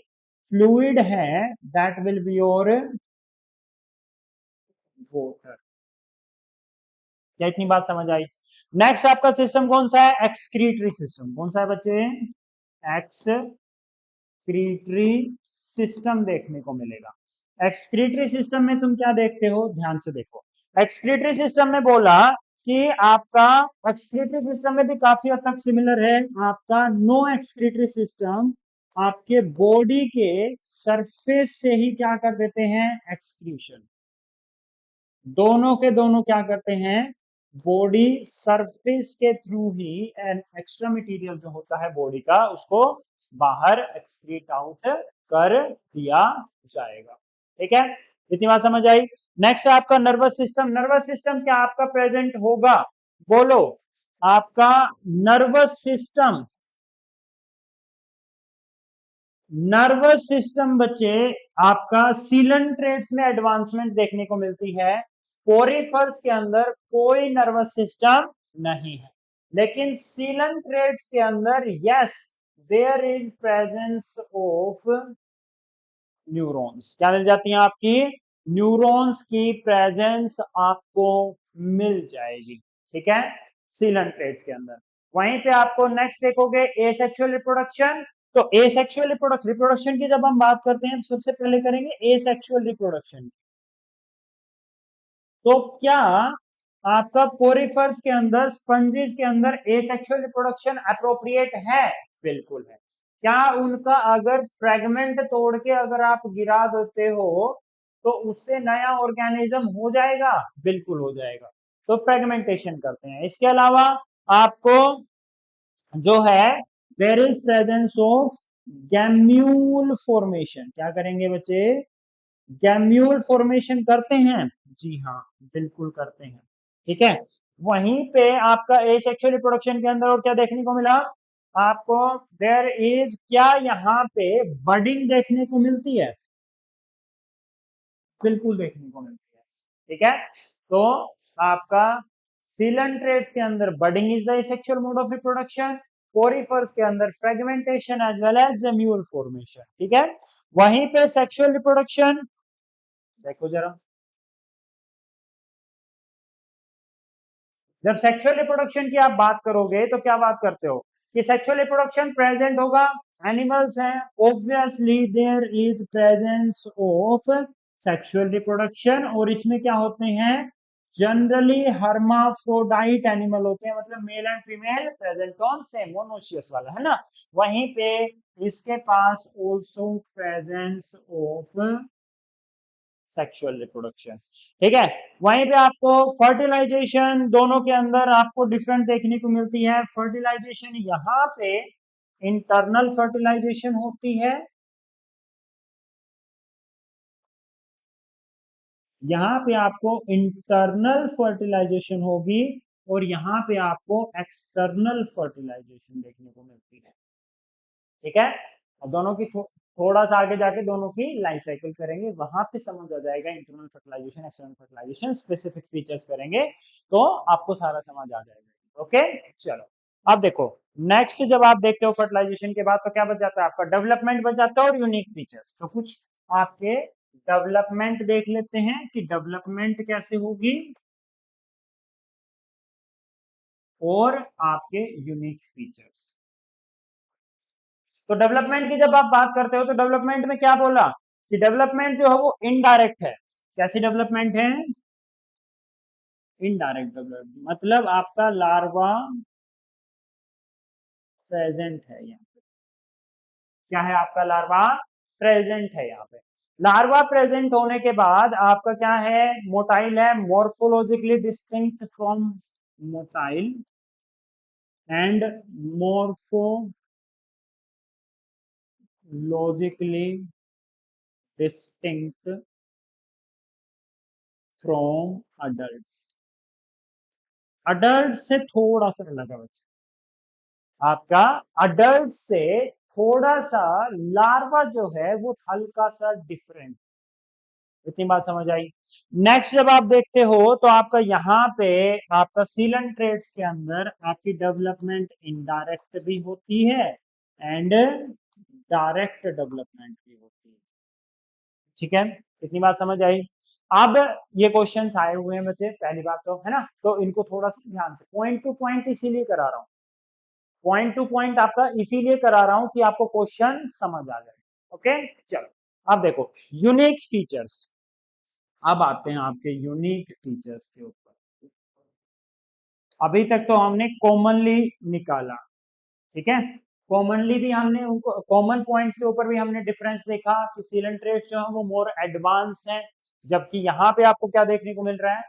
फ्लूइड है that will be your water. क्या इतनी बात समझ आई? नेक्स्ट आपका सिस्टम कौन सा है, एक्सक्रीटरी सिस्टम। कौन सा है बच्चे, एक्सक्रीटरी सिस्टम देखने को मिलेगा। एक्सक्रीटरी सिस्टम में तुम क्या देखते हो, ध्यान से देखो। एक्सक्रीटरी सिस्टम में बोला कि आपका एक्सक्रीटरी सिस्टम में भी काफी हद तक सिमिलर है। आपका नो एक्सक्रीटरी सिस्टम आपके बॉडी के सरफेस से ही क्या कर देते हैं, एक्सक्रीशन। दोनों के दोनों क्या करते हैं, बॉडी सरफेस के through he an extra material जो होता है बॉडी का उसको बाहर एक्सक्रीट आउट कर दिया जाएगा। ठीक है, इतनी बात समझ आई। नेक्स्ट आपका नर्वस सिस्टम। नर्वस सिस्टम क्या आपका प्रेजेंट होगा, बोलो। आपका नर्वस सिस्टम, नर्वस सिस्टम बच्चे आपका सीलेंट्रेट्स में एडवांसमेंट देखने को मिलती है। पोरिफर्स के अंदर कोई नर्वस सिस्टम नहीं है, लेकिन सीलेंट्रेट्स के अंदर yes there is presence of neurons. क्या मिल जाती है आपकी, न्यूरॉन्स की प्रेजेंस आपको मिल जाएगी। ठीक है, सीलेंट्रेट्स के अंदर। वहीं पे आपको नेक्स्ट देखोगे एसेक्सुअल रिप्रोडक्शन। तो एसेक्सुअल रिप्रोडक्शन की जब हम बात करते हैं सबसे पहले करेंगे एसेक्सुअल रिप्रोडक्शन। तो क्या आपका पोरिफर्स के अंदर, स्पंजिस के अंदर एसेक्सुअल रिप्रोडक्शन अप्रोप्रिएट है? बिल्कुल है। क्या उनका अगर फ्रेगमेंट तोड़ के अगर आप गिरा देते हो तो उससे नया ऑर्गेनिज्म हो जाएगा? बिल्कुल हो जाएगा। तो फ्रेगमेंटेशन करते हैं। इसके अलावा आपको जो है there is presence of gemmule formation. क्या करेंगे बच्चे, गैम्यूल फॉर्मेशन करते हैं? जी हाँ, बिल्कुल करते हैं। ठीक है, वहीं पे आपका एसेक्सुअल रिप्रोडक्शन के अंदर और क्या देखने को मिला आपको, देयर इज, क्या यहाँ पे बडिंग देखने को मिलती है? बिल्कुल देखने को मिलती है। ठीक है, तो आपका सीलेंट्रेट्स के अंदर budding is the asexual mode of reproduction, porifers के अंदर fragmentation as well as gemmule formation. ठीक है, वहीं पे सेक्सुअल रिप्रोडक्शन देखो जरा। जब सेक्सुअल रिप्रोडक्शन की आप बात करोगे तो क्या बात करते हो कि सेक्सुअल रिप्रोडक्शन प्रेजेंट होगा, एनिमल्स हैं, obviously there is presence of sexual reproduction. और इसमें क्या होते हैं, जनरली हर्माफ्रोडाइट एनिमल होते हैं, मतलब male and female present on same, monoecious वाला है ना। वहीं पे इसके पास also presence of sexual reproduction. ठीक है, वहीं पे आपको फर्टिलाइजेशन, दोनों के अंदर आपको डिफरेंट देखने को मिलती है। फर्टिलाइजेशन यहाँ पे इंटरनल फर्टिलाइजेशन होती है, यहाँ पे आपको इंटरनल फर्टिलाइजेशन होगी, और यहाँ पे आपको एक्सटर्नल फर्टिलाइजेशन देखने को मिलती है। ठीक है, और दोनों की थोड़ा सा आगे जाके दोनों की लाइफ साइकिल करेंगे, वहां पे समझ आ जाएगा internal fertilisation external fertilisation, specific features करेंगे तो आपको सारा समझ आ जाएगा। ओके, चलो अब देखो, नेक्स्ट जब आप देखते हो फर्टिलाइजेशन के बाद तो क्या बच जाता है आपका, डेवलपमेंट बच जाता है और यूनिक फीचर्स। तो कुछ आपके डेवलपमेंट देख लेते हैं कि डेवलपमेंट कैसे होगी और आपके यूनिक फीचर्स। तो डेवलपमेंट की जब आप बात करते हो तो डेवलपमेंट में क्या बोला कि डेवलपमेंट जो है वो इनडायरेक्ट है। कैसी डेवलपमेंट है, इनडायरेक्ट डेवलपमेंट, मतलब आपका लार्वा प्रेजेंट है यहाँ पे। क्या है आपका लार्वा प्रेजेंट है यहाँ पे। लार्वा प्रेजेंट होने के बाद आपका क्या है, मोटाइल है, morphologically distinct from motile and morphologically distinct from adult. Adult से थोड़ा सा अलग है बच्चा, आपका अडल्ट से थोड़ा सा लार्वा जो है वो हल्का सा डिफरेंट। इतनी बात समझ आई। नेक्स्ट जब आप देखते हो तो आपका यहाँ पे आपका सीलन ट्रेड्स के अंदर आपकी डेवलपमेंट इनडायरेक्ट भी होती है एंड डायरेक्ट डेवलपमेंट भी होती है। ठीक है, इतनी बात समझ आई। अब ये क्वेश्चंस आए हुए हैं बच्चे, पहली बात तो है ना, तो इनको थोड़ा सा ध्यान से पॉइंट टू पॉइंट इसीलिए करा रहा हूँ, पॉइंट टू पॉइंट आपका इसीलिए करा रहा हूं कि आपको क्वेश्चन समझ आ जाए। ओके, चलो अब देखो यूनिक फीचर्स। अब आते हैं आपके यूनिक फीचर्स के ऊपर। अभी तक तो हमने कॉमनली निकाला, ठीक है, कॉमनली भी हमने उनको कॉमन पॉइंट्स के ऊपर भी हमने डिफरेंस देखा कि सीलन ट्रेड्स जो है वो मोर एडवांस्ड है, जबकि यहाँ पे आपको क्या देखने को मिल रहा है,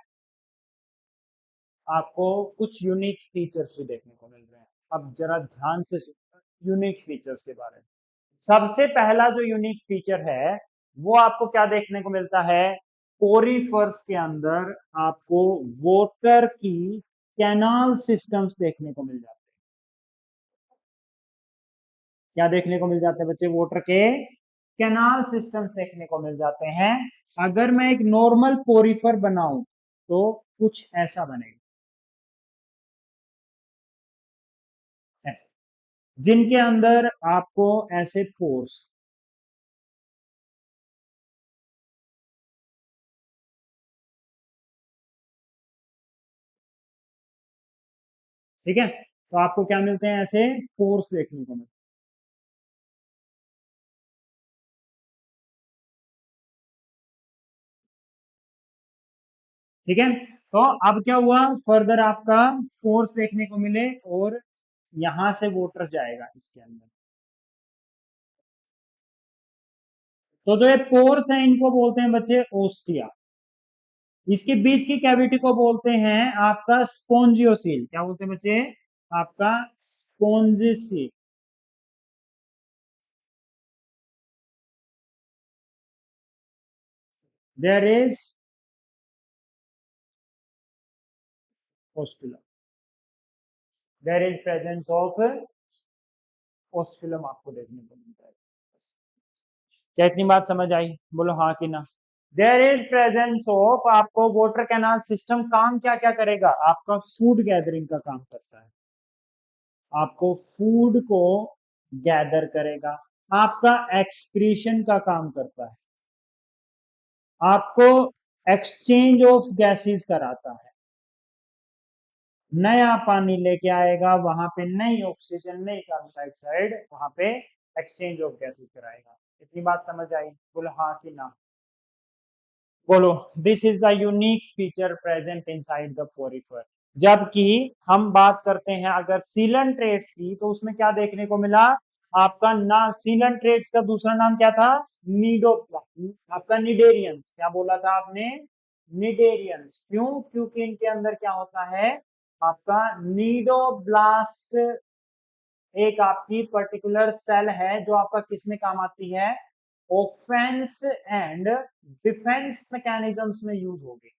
आपको कुछ यूनिक फीचर्स भी देखने को मिल रहे हैं। अब जरा ध्यान से यूनिक फीचर्स के बारे में। सबसे पहला जो यूनिक फीचर है वो आपको क्या देखने को मिलता है, पोरीफर्स के अंदर आपको वोटर की कैनाल सिस्टम्स देखने को मिल जाते हैं। क्या देखने को मिल जाते हैं बच्चे, वोटर के कैनाल सिस्टम्स देखने को मिल जाते हैं। अगर मैं एक नॉर्मल पोरीफर बनाऊं तो कुछ ऐसा बनेगा, ऐसे, जिनके अंदर आपको ऐसे पोर्स, ठीक है, तो आपको क्या मिलते हैं, ऐसे पोर्स देखने को मिलते हैं। ठीक है, तो अब क्या हुआ, फर्दर आपका पोर्स देखने को मिले और यहां से वोटर जाएगा इसके अंदर। तो जो ये पोर्स है इनको बोलते हैं बच्चे ओस्टिया। इसके बीच की कैविटी को बोलते हैं आपका स्पोंजियोसील। क्या बोलते हैं बच्चे, आपका spongocoel. There is osculum, there is presence of osculum आपको देखने को मिलता है। क्या इतनी बात समझ आई, बोलो हाँ कि ना। देयर इज प्रेजेंस ऑफ, आपको वाटर कैनाल सिस्टम काम क्या क्या करेगा, आपका फूड गैदरिंग का काम करता है, आपको फूड को गैदर करेगा, आपका एक्सक्रीशन का काम करता है, आपको एक्सचेंज ऑफ गैसेस कराता है, नया पानी लेके आएगा, वहां पे नई ऑक्सीजन नई कार्बन डाइऑक्साइड वहां पे एक्सचेंज ऑफ गैसेस कराएगा। इतनी बात समझ आई, बोलो हाँ कि ना। बोलो, this is the unique feature present inside the porifer. जबकि हम बात करते हैं अगर सीलन ट्रेड्स की, तो उसमें क्या देखने को मिला, आपका नाम सीलन ट्रेड्स का दूसरा नाम क्या था, नीडो, आपका निडेरियंस। क्या बोला था आपने, निडेरियंस। क्यों, क्योंकि इनके अंदर क्या होता है, आपका नीडोब्लास्ट एक आपकी पर्टिकुलर सेल है जो आपका किसमें काम आती है, ऑफेंस एंड डिफेंस मैकेनिज्म्स में यूज होगी।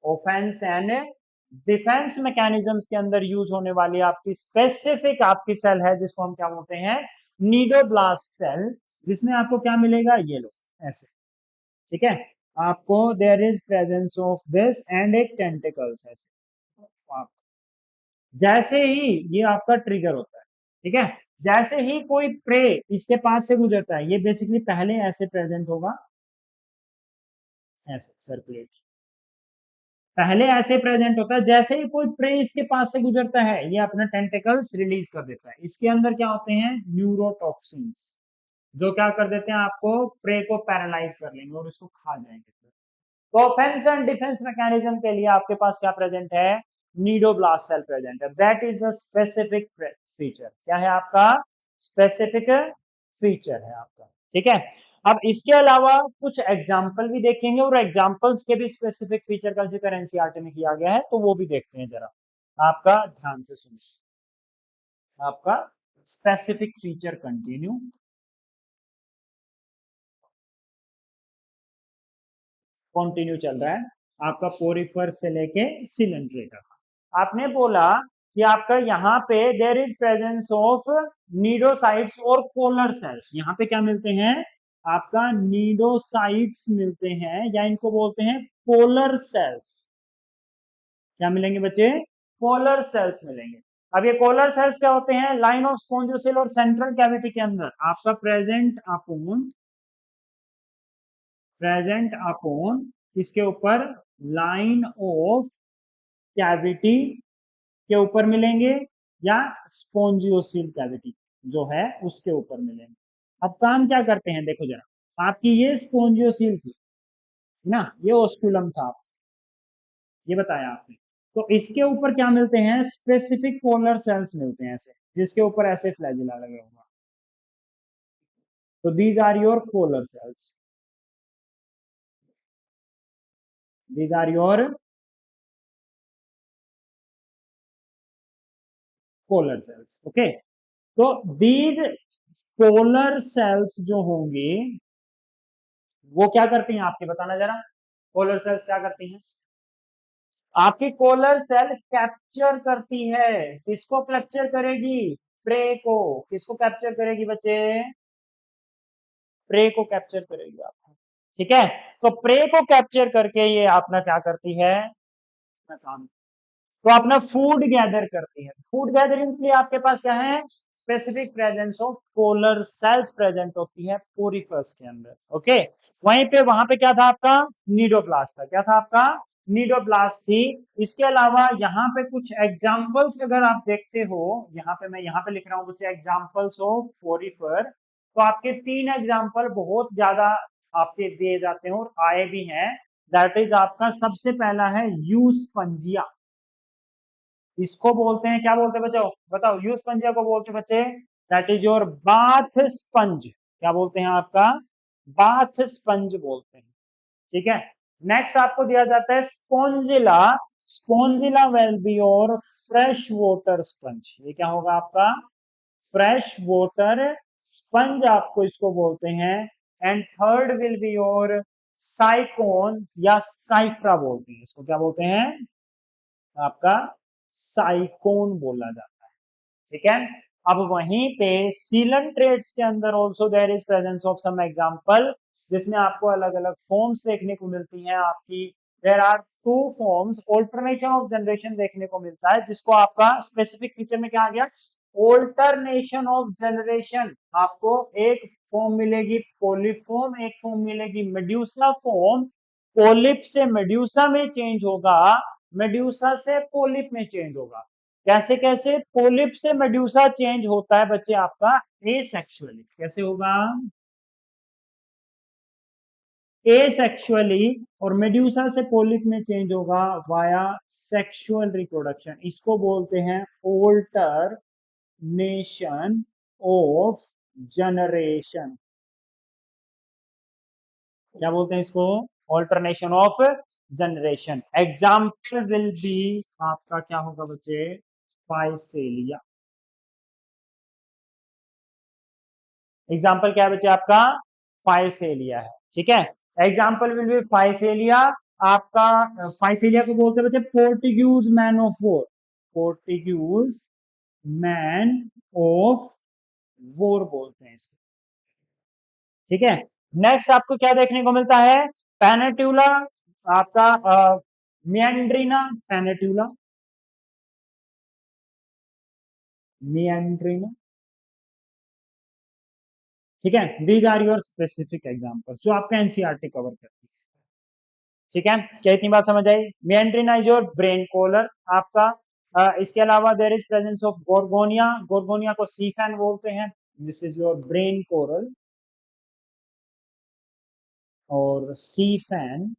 ऑफेंस एंड डिफेंस मैकेनिज्म्स के अंदर यूज होने वाली आपकी स्पेसिफिक आपकी सेल है जिसको हम क्या बोलते हैं, नीडोब्लास्ट सेल, जिसमें आपको क्या मिलेगा, ये लो ऐसे। ठीक है, आपको there is presence of this and एक टेंटिकल्स ऐसे। जैसे ही ये आपका ट्रिगर होता है, ठीक है, जैसे ही कोई प्रे इसके पास से गुजरता है, ये बेसिकली पहले ऐसे प्रेजेंट होगा, ऐसे सर्कुलेट, पहले ऐसे प्रेजेंट होता है, जैसे ही कोई प्रे इसके पास से गुजरता है ये अपना टेंटिकल्स रिलीज कर देता है। इसके अंदर क्या होते हैं, न्यूरोटॉक्सिन्स, जो क्या कर देते हैं, आपको प्रे को पैरालाइज कर लेंगे और उसको खा जाएंगे। तो ऑफेंस एंड डिफेंस मैकेनिज्म के लिए आपके पास क्या प्रेजेंट है, नीडोब्लास्ट सेल प्रेजेंट है, that is the specific feature. क्या है आपका स्पेसिफिक फीचर है आपका, ठीक है। अब इसके अलावा कुछ एग्जाम्पल भी देखेंगे और एग्जाम्पल्स के भी स्पेसिफिक फीचर का जिक्र एनसीईआरटी में किया गया है, तो वो भी देखते हैं जरा, आपका ध्यान से सुनिए। आपका स्पेसिफिक फीचर कंटिन्यू कंटिन्यू चल रहा है आपका पोरिफर से लेके सिलेंडर तक। आपने बोला कि आपका यहाँ पे there is presence of cnidocytes और पोलर सेल्स, यहाँ पे क्या मिलते हैं, आपका नीडोसाइट्स मिलते हैं, या इनको बोलते हैं पोलर सेल्स। क्या मिलेंगे बच्चे, पोलर सेल्स मिलेंगे। अब ये पोलर सेल्स क्या होते हैं, लाइन ऑफ स्पोंजियोसेल और सेंट्रल कैविटी के अंदर आपका प्रेजेंट अपॉन इसके ऊपर लाइन ऑफ कैविटी के ऊपर मिलेंगे, या स्पोंजियोसिल कैविटी जो है उसके ऊपर मिलेंगे। अब काम क्या करते हैं देखो जरा, आपकी ये स्पोंजियोसिल थी ना, ये ओस्कुलम था, ये बताया आपने, तो इसके ऊपर क्या मिलते हैं, स्पेसिफिक पोलर सेल्स मिलते हैं ऐसे, जिसके ऊपर ऐसे फ्लैजिला लगे होगा, तो these are your polar cells, these are your polar cells, okay. तो दीज पोलर सेल्स जो होंगे वो क्या करती हैं आपके, बताना जरा, पोलर सेल्स क्या करती हैं, आपकी पोलर सेल कैप्चर करती है, किसको कैप्चर करेगी, प्रे को, किसको कैप्चर करेगी बच्चे, प्रे को कैप्चर करेगी आपको, ठीक है। तो प्रे को कैप्चर करके ये अपना क्या करती है, अपना काम, तो अपना फूड गैदर करती है। फूड गैदरिंग के लिए आपके पास क्या है, specific presence of polar cells present होती है पोरिफस के अंदर, ओके। वहीं पे वहां पे क्या था आपका, नीडोब्लास्ट था, क्या था आपका, नीडोब्लास्ट थी। इसके अलावा यहाँ पे कुछ एग्जांपल्स अगर आप देखते हो, यहाँ पे मैं यहाँ पे लिख रहा हूँ कुछ एग्जांपल्स ऑफ पोरिफर, तो आपके 3 एग्जांपल बहुत ज्यादा आपके दिए जाते हैं और आए भी हैं। दैट इज आपका सबसे पहला है यूस्पंजिया, इसको बोलते हैं, क्या बोलते हैं बच्चों, बताओ, यूस्पंजिया को बोलते हैं बच्चे, that is your bath sponge, क्या बोलते हैं आपका, बाथ स्पंज बोलते हैं, ठीक है। नेक्स्ट आपको दिया जाता है Spongilla, Spongilla will be your fresh water sponge, ये क्या होगा आपका, फ्रेश वाटर स्पंज आपको इसको बोलते हैं। And third will be your sycon या स्काइफ्रा बोलते हैं इसको, क्या बोलते हैं आपका, साइकोन बोला जाता है, ठीक है। अब वहीं पे सीलन ट्रेड्स के अंदर also there is presence of some example, जिसमें आपको अलग अलग फॉर्म्स देखने को मिलती हैं आपकी, there are 2 forms, alternation of generation देखने को मिलता है, जिसको आपका स्पेसिफिक फीचर में क्या आ गया, ऑल्टरनेशन ऑफ जनरेशन, आपको एक फॉर्म मिलेगी पोलिफॉर्म, एक फॉर्म मिलेगी मेड्यूसा फॉर्म, पोलिप से मेड्यूसा में चेंज होगा, मेड्यूसा से पोलिप में चेंज होगा। कैसे कैसे, पोलिप से मेड्यूसा चेंज होता है बच्चे आपका एसेक्सुअली, कैसे होगा, एसेक्सुअली, और मेड्यूसा से पोलिप में चेंज होगा वाया सेक्सुअल रिप्रोडक्शन, इसको बोलते हैं ऑल्टरनेशन ऑफ जनरेशन, क्या बोलते हैं इसको, alternation of generation. Example will B आपका क्या होगा बच्चे, फाइसेलिया, एग्जाम्पल क्या है बच्चे आपका, फाइसेलिया है, ठीक है। एग्जाम्पल विल बी फाइसेलिया, आपका फाइसेलिया को बोलते हैं बच्चे Portuguese man of war, Portuguese man of war बोलते हैं इसको, ठीक है। नेक्स्ट आपको क्या देखने को मिलता है, पेनेट्यूला, आपका मियंड्रीना पेनेट्यूला, meandrin, ठीक है। These are your specific examples जो आपका एनसीईआरटी कवर करती है, ठीक है। क्या इतनी बात समझ आई? meandrina is your brain coral आपका। इसके अलावा there is presence of gorgonia, gorgonia को सी फैन बोलते हैं, this is your brain coral और सी फैन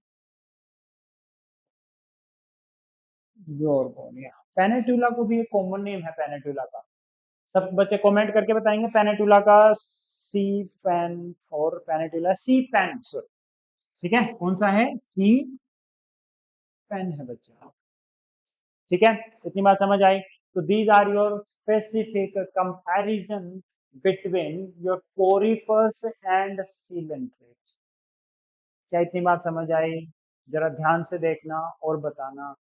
गोर्गोनिया। पेनेटुला को भी एक कॉमन नेम है पेनेटुला का, सब बच्चे कमेंट करके बताएंगे पेनेटुला का सी फैन और पेनेटुला सी फैन, ठीक है। कौन सा है? सी फैन है बच्चे, ठीक है। इतनी बात समझ आई? तो these are your specific comparison between your porifers and coelenterates. क्या इतनी बात समझ आई? जरा ध्यान से देखना और बताना,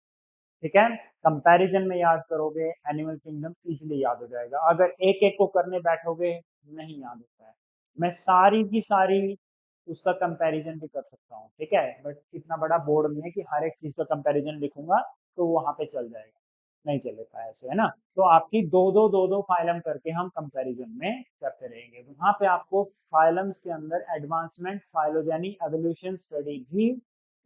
ठीक है। कंपैरिजन में याद करोगे एनिमल किंगडम इजीली याद हो जाएगा, अगर एक एक को करने बैठोगे नहीं याद होता है। मैं सारी की सारी उसका कंपैरिजन भी कर सकता हूँ, ठीक है, बट इतना बड़ा बोर्ड में है कि हर एक चीज का कंपैरिजन लिखूंगा तो वहां पे चल जाएगा, नहीं चलेगा ऐसे, है ना। तो आपकी दो दो फाइलम करके हम कंपैरिजन में करते रहेंगे, वहां पे आपको फाइलम्स के अंदर एडवांसमेंट फाइलोजेनी एवोल्यूशन स्टडी भी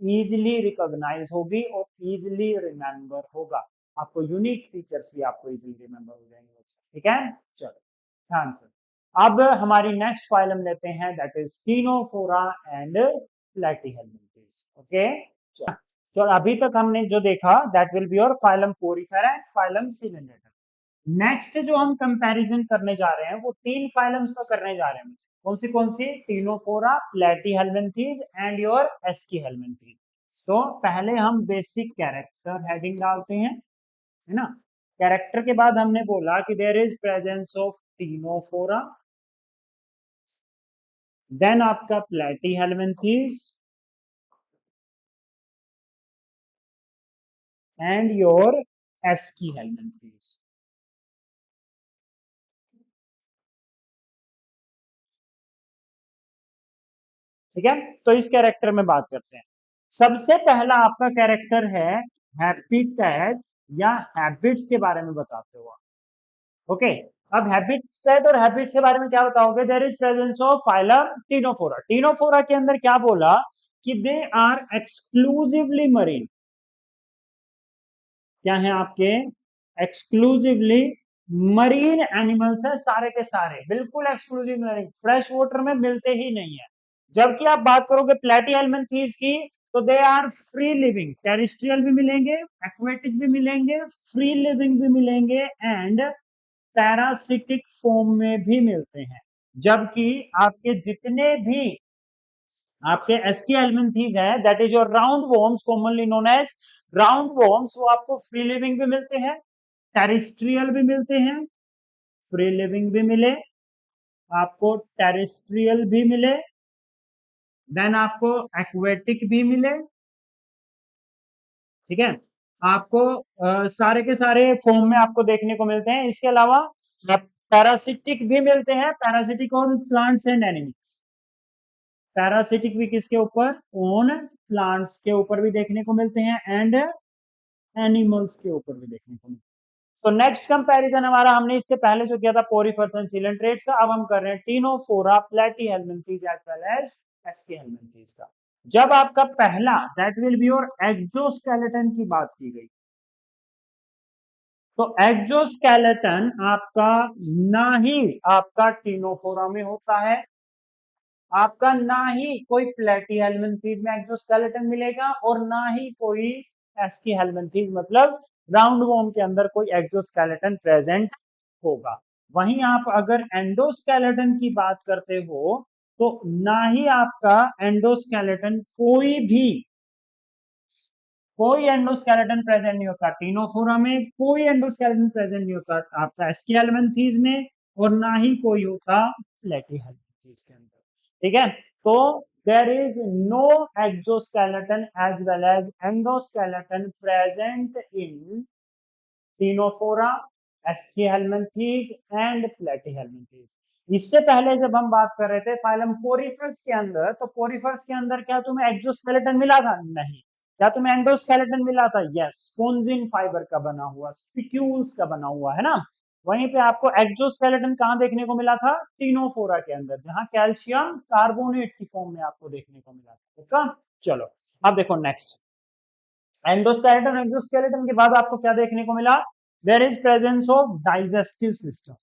इजीली रिकॉग्नाइज होगी और इजीली रिमेंबर होगा, आपको यूनिक फीचर्स भी आपको इजीली रिमेंबर हो जाएंगे, ठीक है। चलो ध्यान से, अब हमारी नेक्स्ट फाइलम लेते हैं, that is Ctenophora and Platyhelminthes, okay. तो अभी तक हमने जो देखा that will be your phylum Porifera and phylum Coelenterata. Next जो हम कंपैरिजन करने जा रहे हैं वो तीन फाइलम्स का करने जा रहे हैं, कौन सी? Ctenophora, Platyhelminthes and your Aschelminthes. तो पहले हम बेसिक कैरेक्टर हेडिंग डालते हैं, है ना। कैरेक्टर के बाद हमने बोला कि there is presence of ctenophora, then आपका प्लेटीहेल्मिन्थेस एंड योर एस्कीहेल्मिन्थेस, ठीक है। तो इस कैरेक्टर में बात करते हैं। सबसे पहला आपका कैरेक्टर है हैबिटेट या हैबिट्स के बारे में बताते हुआ, ओके। अब हैबिटेट और हैबिट्स के बारे में क्या बताओगे? There is presence of phylum ctenophora, ctenophora के अंदर क्या बोला कि दे आर एक्सक्लूसिवली मरीन, क्या है आपके? एक्सक्लूसिवली मरीन एनिमल्स है सारे के सारे, बिल्कुल एक्सक्लूसिव मरीन, फ्रेश वाटर में मिलते ही नहीं है। जबकि आप बात करोगे प्लेटीहेल्मिन्थेस की तो they are free living, terrestrial भी मिलेंगे, एक्वेटिक भी मिलेंगे, फ्री लिविंग भी मिलेंगे एंड पैरासिटिक फॉर्म में भी मिलते हैं। जबकि आपके जितने भी आपके एस्कीहेल्मिन्थेस है that is your round worms, commonly known as round worms, वो आपको फ्री लिविंग भी मिलते हैं, टेरेस्ट्रियल भी मिलते हैं, फ्री लिविंग भी मिले, आपको टेरेस्ट्रियल भी मिले, देन आपको एक्वेटिक भी मिले, ठीक है। आपको सारे के सारे फॉर्म में आपको देखने को मिलते हैं। इसके अलावा पैरासिटिक भी मिलते हैं, parasitic on plants and animals, parasitic भी किसके ऊपर? ऑन प्लांट्स के ऊपर भी देखने को मिलते हैं एंड एनिमल्स के ऊपर भी देखने को मिलते हैं। तो नेक्स्ट कंपैरिजन हमारा, हमने इससे पहले जो किया था पोरिफर्स एंड सिलेंट्रेट्स का, अब हम कर रहे हैं Ctenophora, Platyhelminthes as well as Aschelminthes का। जब आपका पहला that will be your exoskeleton की बात की गई, तो एक्सोस्केलेटन आपका ना ही आपका टीनोफोरा में होता है, आपका ना ही कोई प्लेटीहेल्मिन्थेस में एक्सोस्केलेटन मिलेगा और ना ही कोई एस्कीहेल्मिन्थेस मतलब राउंड वॉर्म के अंदर कोई एक्सोस्केलेटन प्रेजेंट होगा। वहीं आप अगर एंडोस्केलेटन की बात करते हो तो ना ही आपका एंडोस्केलेटन कोई एंडोस्केलेटन प्रेजेंट नहीं होता टीनोफोरा में, कोई एंडोस्केलेटन प्रेजेंट नहीं होता आपका एस्कीहेल्मिन्थेस में, और ना ही कोई होता प्लेटीहेल्मिन्थेस के अंदर, ठीक है। तो there is no exoskeleton as well as endoskeleton present in Ctenophora, Eschyhelminthes and Platyhelminthes। इससे पहले जब हम बात कर रहे थे फाइलम पोरिफर्स के अंदर, तो पोरिफर्स के अंदर क्या तुम्हें एक्सोस्केलेटन मिला था? नहीं। क्या तुम्हें एंडोस्केलेटन मिला था? यस, स्पोंजिन फाइबर का बना हुआ, स्पिक्यूल्स का बना हुआ, है ना। वहीं पे आपको एक्सोस्केलेटन कहाँ देखने को मिला था? टीनोफोरा के अंदर, जहां कैल्शियम कार्बोनेट की फॉर्म में आपको देखने को मिला था। ठीक है, चलो अब देखो नेक्स्ट, एंडोस्केलेटन एक्सोस्केलेटन के बाद आपको क्या देखने को मिला? There is presence of digestive system.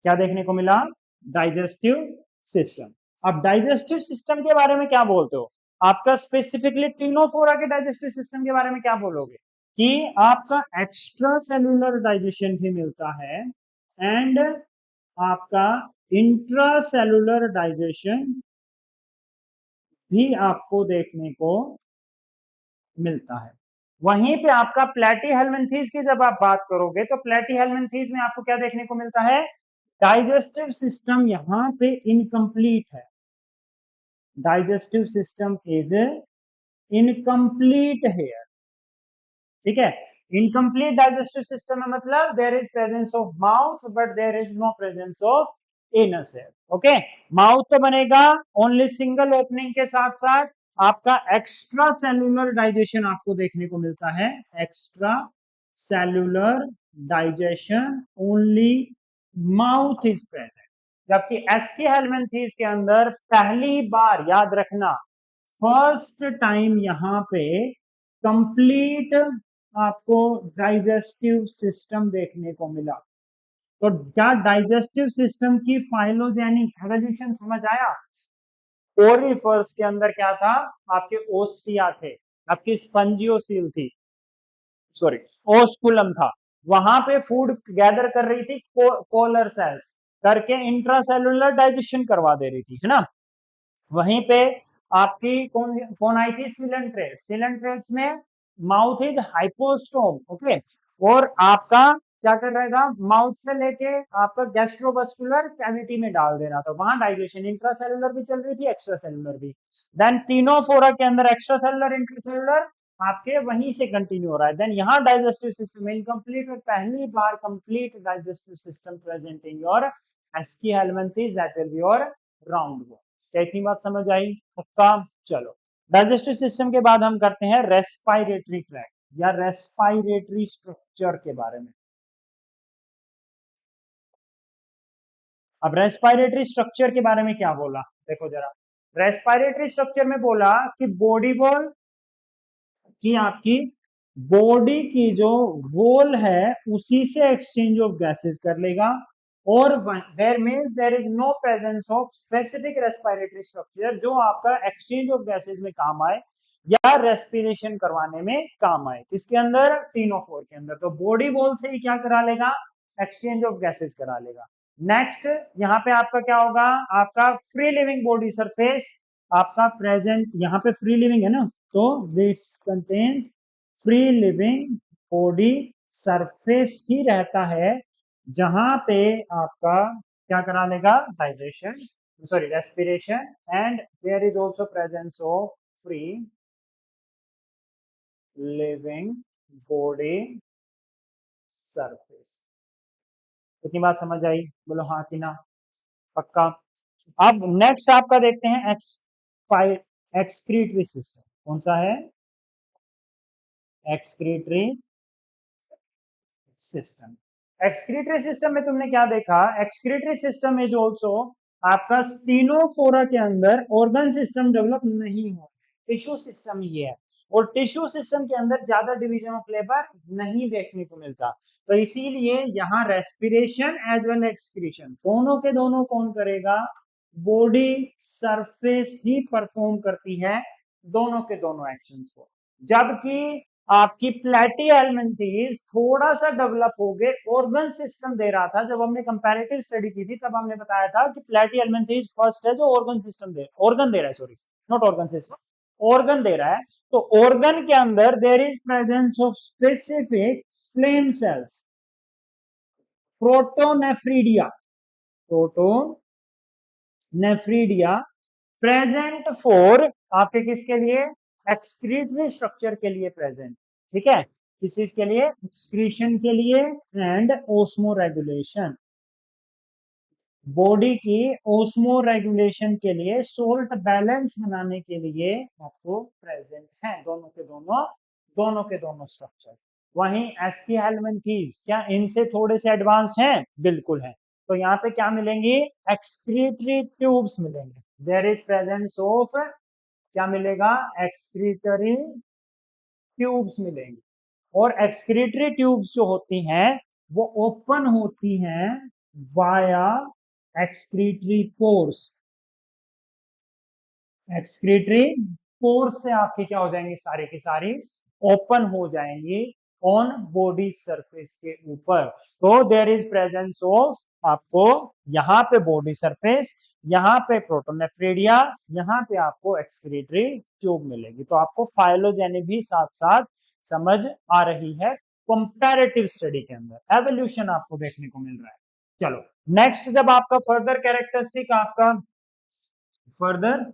क्या देखने को मिला? Digestive system. अब डाइजेस्टिव सिस्टम के बारे में क्या बोलते हो? आपका स्पेसिफिकली टीनोफोरा के डाइजेस्टिव सिस्टम के बारे में क्या बोलोगे? कि आपका एक्स्ट्रा सेलुलर डाइजेशन भी मिलता है एंड आपका इंट्रा सेलुलर डाइजेशन भी आपको देखने को मिलता है। वहीं पे आपका प्लेटीहेल्मिन्थेस की जब आप बात करोगे तो प्लेटीहेल्मिन्थेस में आपको क्या देखने को मिलता है? डाइजेस्टिव सिस्टम यहां पे इनकम्प्लीट है। Digestive system is incomplete here. ठीक है, इनकम्प्लीट डाइजेस्टिव सिस्टम में मतलब there is presence of mouth but there is no presence of anus here. Okay, mouth तो बनेगा ओनली सिंगल ओपनिंग के साथ साथ आपका एक्स्ट्रा सेलुलर डाइजेशन आपको देखने को मिलता है। Extra cellular digestion only mouth is present. जबकि एस्की हेलमिन्थेस के अंदर पहली बार याद रखना, फर्स्ट टाइम यहां पे कंप्लीट आपको डाइजेस्टिव सिस्टम देखने को मिला। तो क्या डाइजेस्टिव सिस्टम की फाइलोजेनिक एवोल्यूशन समझ आया? ओरिफर्स के अंदर क्या था? आपके ओस्टिया थे, आपकी स्पंजियोसील थी, सॉरी ओस्कुलम था, वहां पे फूड गैदर कर रही थी कोलर सेल्स करके इंट्रासेलुलर डाइजेशन करवा दे रही थी, है ना। वहीं पे आपकी कौन कौन आई थी? सिलेंट्रेट। सिलेंट्रेट्स में माउथ इज हाइपोस्टोम। ओके, और आपका क्या कर रहा था? माउथ से लेके आपका गैस्ट्रोवस्कुलर कैविटी में डाल दे रहा था। वहां डाइजेशन इंट्रासेलुलर भी चल रही थी, एक्स्ट्रा सेलुलर भी। देन टीनोफोरा के अंदर एक्स्ट्रा सेलुलर इंट्रासेलुलर आपके वहीं से कंटिन्यू हो रहा है। देन यहाँ डाइजेस्टिव सिस्टम इनकम्प्लीट और पहली बार complete digestive system present in your Aschelminthes, that will be your round worm. क्या इतनी बात समझ आई? पक्का? चलो, डाइजेस्टिव सिस्टम के बाद हम करते हैं रेस्पिरेटरी ट्रैक्ट या रेस्पिरेटरी स्ट्रक्चर के बारे में। अब रेस्पिरेटरी स्ट्रक्चर के बारे में क्या बोला, देखो जरा। रेस्पिरेटरी स्ट्रक्चर में बोला कि बॉडी वॉल की आपकी बॉडी की जो वॉल है उसी से एक्सचेंज ऑफ गैसेस कर लेगा, और there means there is no presence of specific respiratory structure जो आपका एक्सचेंज ऑफ गैसेस में काम आए या रेस्पिरेशन करवाने में काम आए। किसके अंदर? टीनोफोर के अंदर। तो बॉडी वॉल से ही क्या करा लेगा? एक्सचेंज ऑफ गैसेस करा लेगा। नेक्स्ट यहाँ पे आपका क्या होगा? आपका फ्री लिविंग बॉडी सरफेस आपका प्रेजेंट, यहाँ पे फ्री लिविंग है ना, तो this contains free living body surface ही रहता है जहां पे आपका क्या करा लेगा? Digestion, sorry respiration, and there is also presence of free living body surface. कितनी बात समझ आई? बोलो हाँ कि ना? पक्का? अब नेक्स्ट आपका देखते हैं एक्सक्रीटरी सिस्टम। कौन सा है? Excretory system. एक्सक्रीटरी सिस्टम में तुमने क्या देखा? एक्सक्रीटरी सिस्टम इज ऑल्सो आपका स्टीनोफोरा के अंदर ऑर्गन सिस्टम डेवलप नहीं हो, टिश्यू सिस्टम ही है, और टिश्यू सिस्टम के अंदर ज्यादा डिवीजन ऑफ लेबर नहीं देखने को मिलता। तो इसीलिए यहाँ रेस्पिरेशन एज वेल एक्सक्रीशन दोनों के दोनों कौन करेगा? बॉडी सरफेस ही परफॉर्म करती है दोनों के दोनों एक्शंस को। जबकि आपकी प्लेटीहेल्मिन्थेस थोड़ा सा डेवलप हो गए, ऑर्गन सिस्टम दे रहा था। जब हमने कंपैरेटिव स्टडी की थी तब हमने बताया था कि प्लेटीहेल्मिन्थेस फर्स्ट है जो ऑर्गन सिस्टम ऑर्गन दे रहा है, sorry not organ system, organ दे रहा है। तो ऑर्गन के अंदर there is presence of specific flame cells, protonephridia, protonephridia present for आपके किसके लिए? एक्सक्रीटरी स्ट्रक्चर के लिए प्रेजेंट। ठीक है, किस चीज के लिए? एक्सक्रीशन के लिए एंड ओस्मो रेगुलेशन, बॉडी की ओस्मो रेगुलेशन के लिए, सोल्ट बैलेंस बनाने के लिए आपको प्रेजेंट है दोनों के दोनों दोनों के दोनों स्ट्रक्चर्स। वहीं एस्कीहेलमिन्थीज क्या इनसे थोड़े से एडवांस्ड हैं? बिल्कुल है। तो यहाँ पे क्या मिलेंगी? एक्सक्रीटरी ट्यूब्स मिलेंगे। देयर इज प्रेजेंस ऑफ क्या मिलेगा? एक्सक्रीटरी ट्यूब्स मिलेंगी। और एक्सक्रीटरी ट्यूब्स जो होती हैं वो ओपन होती हैं via excretory pores. Excretory pores से आपकी क्या हो जाएंगी? सारी की सारी ओपन हो जाएंगी ऑन बॉडी सरफेस के ऊपर। तो देयर इज प्रेजेंस ऑफ आपको यहाँ पे बॉडी सरफेस, यहाँ पे प्रोटोनेफ्रिडिया, यहाँ पे आपको एक्सक्रीटरी ट्यूब मिलेगी। तो आपको फाइलोजेनी भी साथ साथ समझ आ रही है कंपैरेटिव स्टडी के अंदर। एवोल्यूशन आपको देखने को मिल रहा है। चलो नेक्स्ट, जब आपका फर्दर कैरेक्टरिस्टिक आपका फर्दर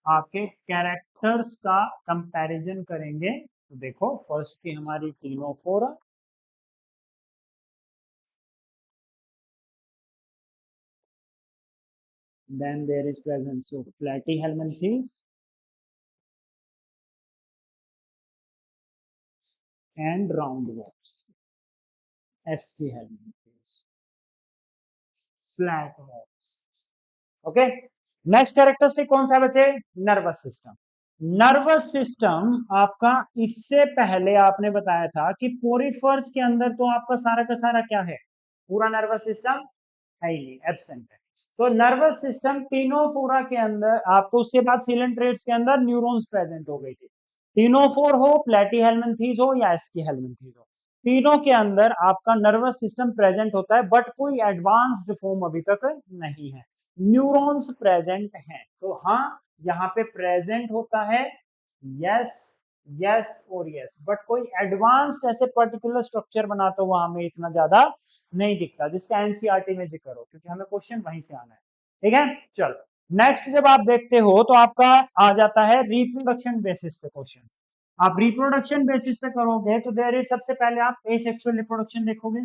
आपके कैरेक्टर्स का कंपैरिजन करेंगे तो देखो फर्स्ट की हमारी Ctenophora, then there is presence of platyhelminthes and roundworms, Aschelminthes, flatworms. Okay, next characteristic कौन सा है बच्चे? Nervous system. नर्वस सिस्टम आपका इससे पहले आपने बताया था कि पोरिफर्स के अंदर तो आपका सारा का सारा क्या है? पूरा नर्वस सिस्टम है ही नहीं, एब्सेंट है। तो नर्वस सिस्टम टीनोफोरा के अंदर आपको, उसके बाद सिलेंट्रेट्स के अंदर न्यूरॉन्स प्रेजेंट हो गई थी। टीनोफोर हो, प्लेटीहेलमिन्थीज हो या एस्कीहेलमिन्थीज हो, तीनों के अंदर आपका नर्वस सिस्टम प्रेजेंट होता है, बट कोई एडवांस्ड फॉर्म अभी तक नहीं है। न्यूरॉन्स प्रेजेंट हैं, तो हाँ यहाँ पे प्रेजेंट होता है, यस यस और यस, बट कोई एडवांस्ड ऐसे पर्टिकुलर स्ट्रक्चर बनाता हुआ हमें इतना ज्यादा नहीं दिखता जिसका एनसीईआरटी में जिक्र हो, क्योंकि हमें क्वेश्चन वहीं से आना है। ठीक है, चलो नेक्स्ट जब आप देखते हो तो आपका आ जाता है रिप्रोडक्शन बेसिस पे क्वेश्चन। आप रिप्रोडक्शन बेसिस पे करोगे तो देयर इज, सबसे पहले आप एसेक्सुअल रिप्रोडक्शन देखोगे।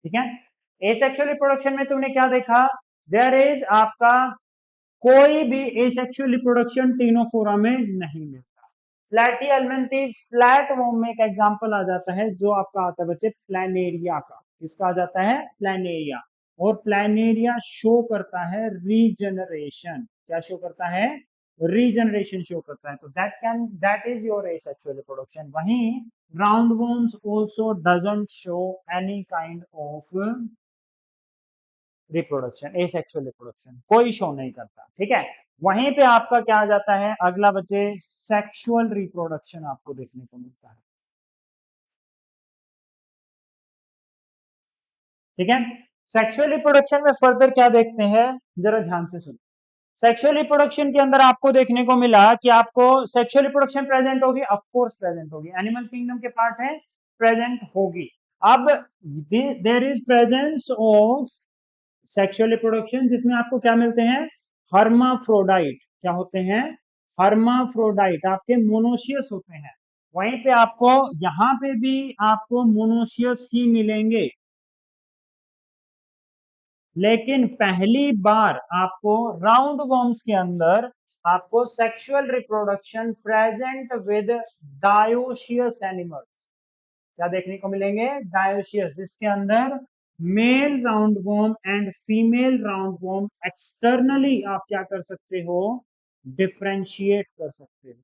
ठीक है, एसेक्सुअल रिप्रोडक्शन में तुमने क्या देखा? देयर इज आपका कोई भी एसेक्सुअल रिप्रोडक्शन टीनोफोरा में नहीं मिलता। प्लैटीहेलमिन्थीज फ्लैट वॉर्म में एक एग्जांपल आ जाता है जो आपका आता है बच्चे प्लानेरिया का। किसका आ जाता है? प्लानेरिया। और प्लानेरिया शो करता है रीजनरेशन। क्या शो करता है? रीजनरेशन शो करता है। तो that is your asexual reproduction. वहीं round worms also doesn't show any kind of reproduction, asexual reproduction कोई शो नहीं करता। ठीक है, वहीं पे आपका क्या आ जाता है अगला बच्चे? सेक्सुअल रिप्रोडक्शन आपको देखने को मिलता है। ठीक है, सेक्सुअल रिप्रोडक्शन में फर्दर क्या देखते हैं, जरा ध्यान से सुनो। सेक्सुअल रिप्रोडक्शन के अंदर आपको देखने को मिला कि आपको सेक्सुअल रिप्रोडक्शन प्रेजेंट होगी, ऑफ कोर्स प्रेजेंट होगी, एनिमल किंगडम के पार्ट है, प्रेजेंट होगी। अब there is presence of sexual reproduction जिसमें आपको क्या मिलते हैं? हर्माफ्रोडाइट। क्या होते हैं? हर्माफ्रोडाइट आपके मोनोशियस होते हैं। वहीं पे आपको यहां पे भी आपको मोनोशियस ही मिलेंगे, लेकिन पहली बार आपको राउंड वॉर्म्स के अंदर आपको sexual reproduction present with dioecious animals. क्या देखने को मिलेंगे? डायोशियस, जिसके अंदर male round worm and female round worm externally आप क्या कर सकते हो? डिफ्रेंशिएट कर सकते हो।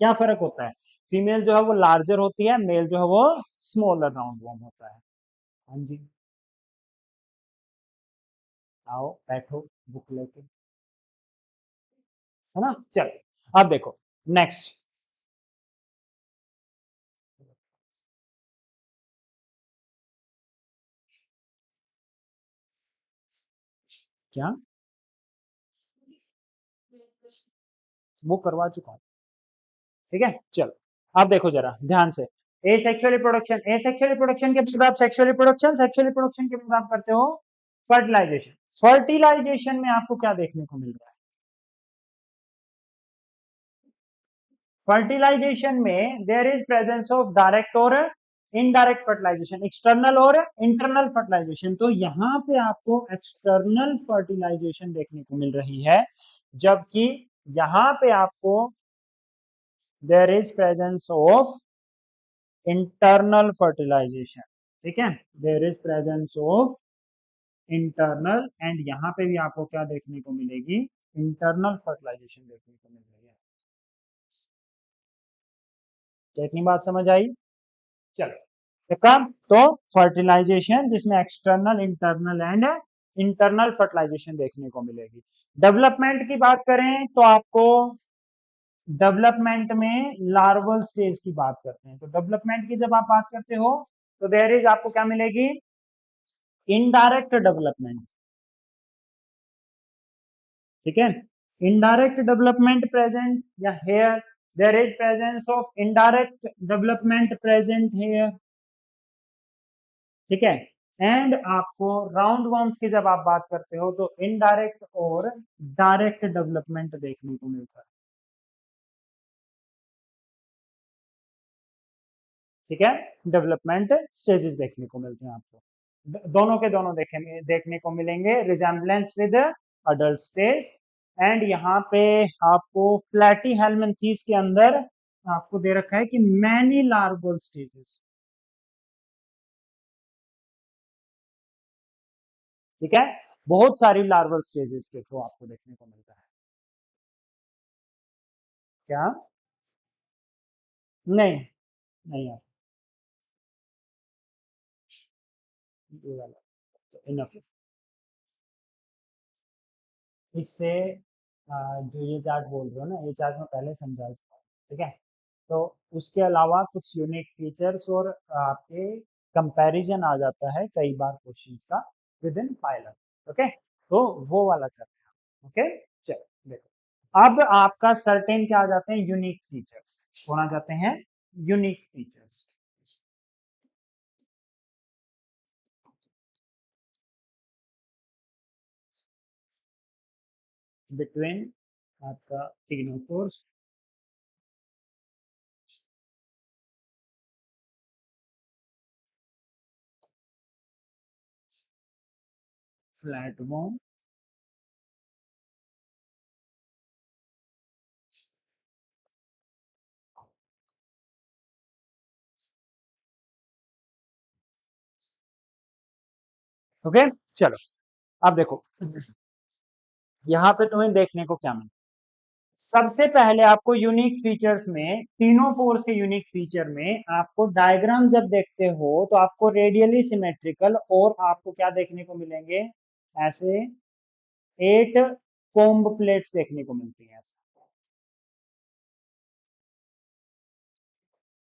क्या फर्क होता है? फीमेल जो है वो लार्जर होती है, मेल जो है वो स्मॉलर राउंड वॉर्म होता है। हाँ जी, आओ बैठो बुक लेके, है ना। चल अब देखो नेक्स्ट। क्या? वो करवा चुका हूं। ठीक है, चलो अब देखो जरा ध्यान से। एसेक्सुअल रिप्रोडक्शन, एसेक्सुअल रिप्रोडक्शन के बाद आप सेक्सुअल रिप्रोडक्शन, सेक्सुअल रिप्रोडक्शन के बाद आप करते हो फर्टिलाइजेशन। फर्टिलाइजेशन में आपको क्या देखने को मिल रहा है? फर्टिलाइजेशन में there is presence of direct और इनडायरेक्ट फर्टिलाइजेशन, एक्सटर्नल और इंटरनल फर्टिलाइजेशन। तो यहाँ पे आपको एक्सटर्नल फर्टिलाइजेशन देखने को मिल रही है, जबकि यहाँ पे आपको there is presence of internal fertilisation. ठीक है, there is presence of internal, and यहाँ पे भी आपको क्या देखने को मिलेगी, इंटरनल फर्टिलाइजेशन देखने को मिल रही है। कितनी बात समझ आई? चलो, कब तो फर्टिलाइजेशन जिसमें external, internal and internal fertilisation देखने को मिलेगी। डेवलपमेंट की बात करें तो आपको डेवलपमेंट में लार्वल स्टेज की बात करते हैं। तो डेवलपमेंट की जब आप बात करते हो तो देयर इज आपको क्या मिलेगी, इनडायरेक्ट डेवलपमेंट। ठीक है, इनडायरेक्ट डेवलपमेंट प्रेजेंट या here, there is presence of indirect development present here. ठीक है, एंड आपको राउंड वॉर्म्स की जब आप बात करते हो तो इनडायरेक्ट और डायरेक्ट डेवलपमेंट देखने को मिलता है। ठीक है, डेवलपमेंट स्टेजेस देखने को मिलते हैं आपको, दोनों के दोनों देखने को मिलेंगे, resemblance with adult stage. And यहाँ पे आपको प्लेटी हेलमिंथीज के अंदर आपको दे रखा है कि मैनी लार्वल स्टेजेस। ठीक है, बहुत सारी लार्वल स्टेजेस के थ्रू आपको देखने को मिलता है। क्या? नहीं, नहीं है ये वाला, तो इनफ। इससे जो ये चार्ट बोल रहे हो ना, ये चार्ट मैं पहले समझा चुका हूँ। ठीक है, तो उसके अलावा कुछ यूनिक फीचर्स और आपके कंपैरिजन आ जाता है कई बार क्वेश्चंस का विद इन फाइलर। ओके, तो वो वाला करते हैं। ओके, चलो देखो, अब आपका सर्टेन क्या आ जाते हैं, यूनिक फीचर्स। कौन आ जाते हैं, यूनिक फीचर्स बिटवीन आपका तीनों कोर्स। Flatworm, okay. चलो, अब देखो यहाँ पे तुम्हें देखने को क्या मिला, सबसे पहले आपको यूनिक फीचर्स में, तीनों फोर्स के यूनिक फीचर में आपको डायग्राम जब देखते हो तो आपको रेडियली सिमेट्रिकल और आपको क्या देखने को मिलेंगे, ऐसे 8 कोम्ब प्लेट्स देखने को मिलती हैं ऐसे।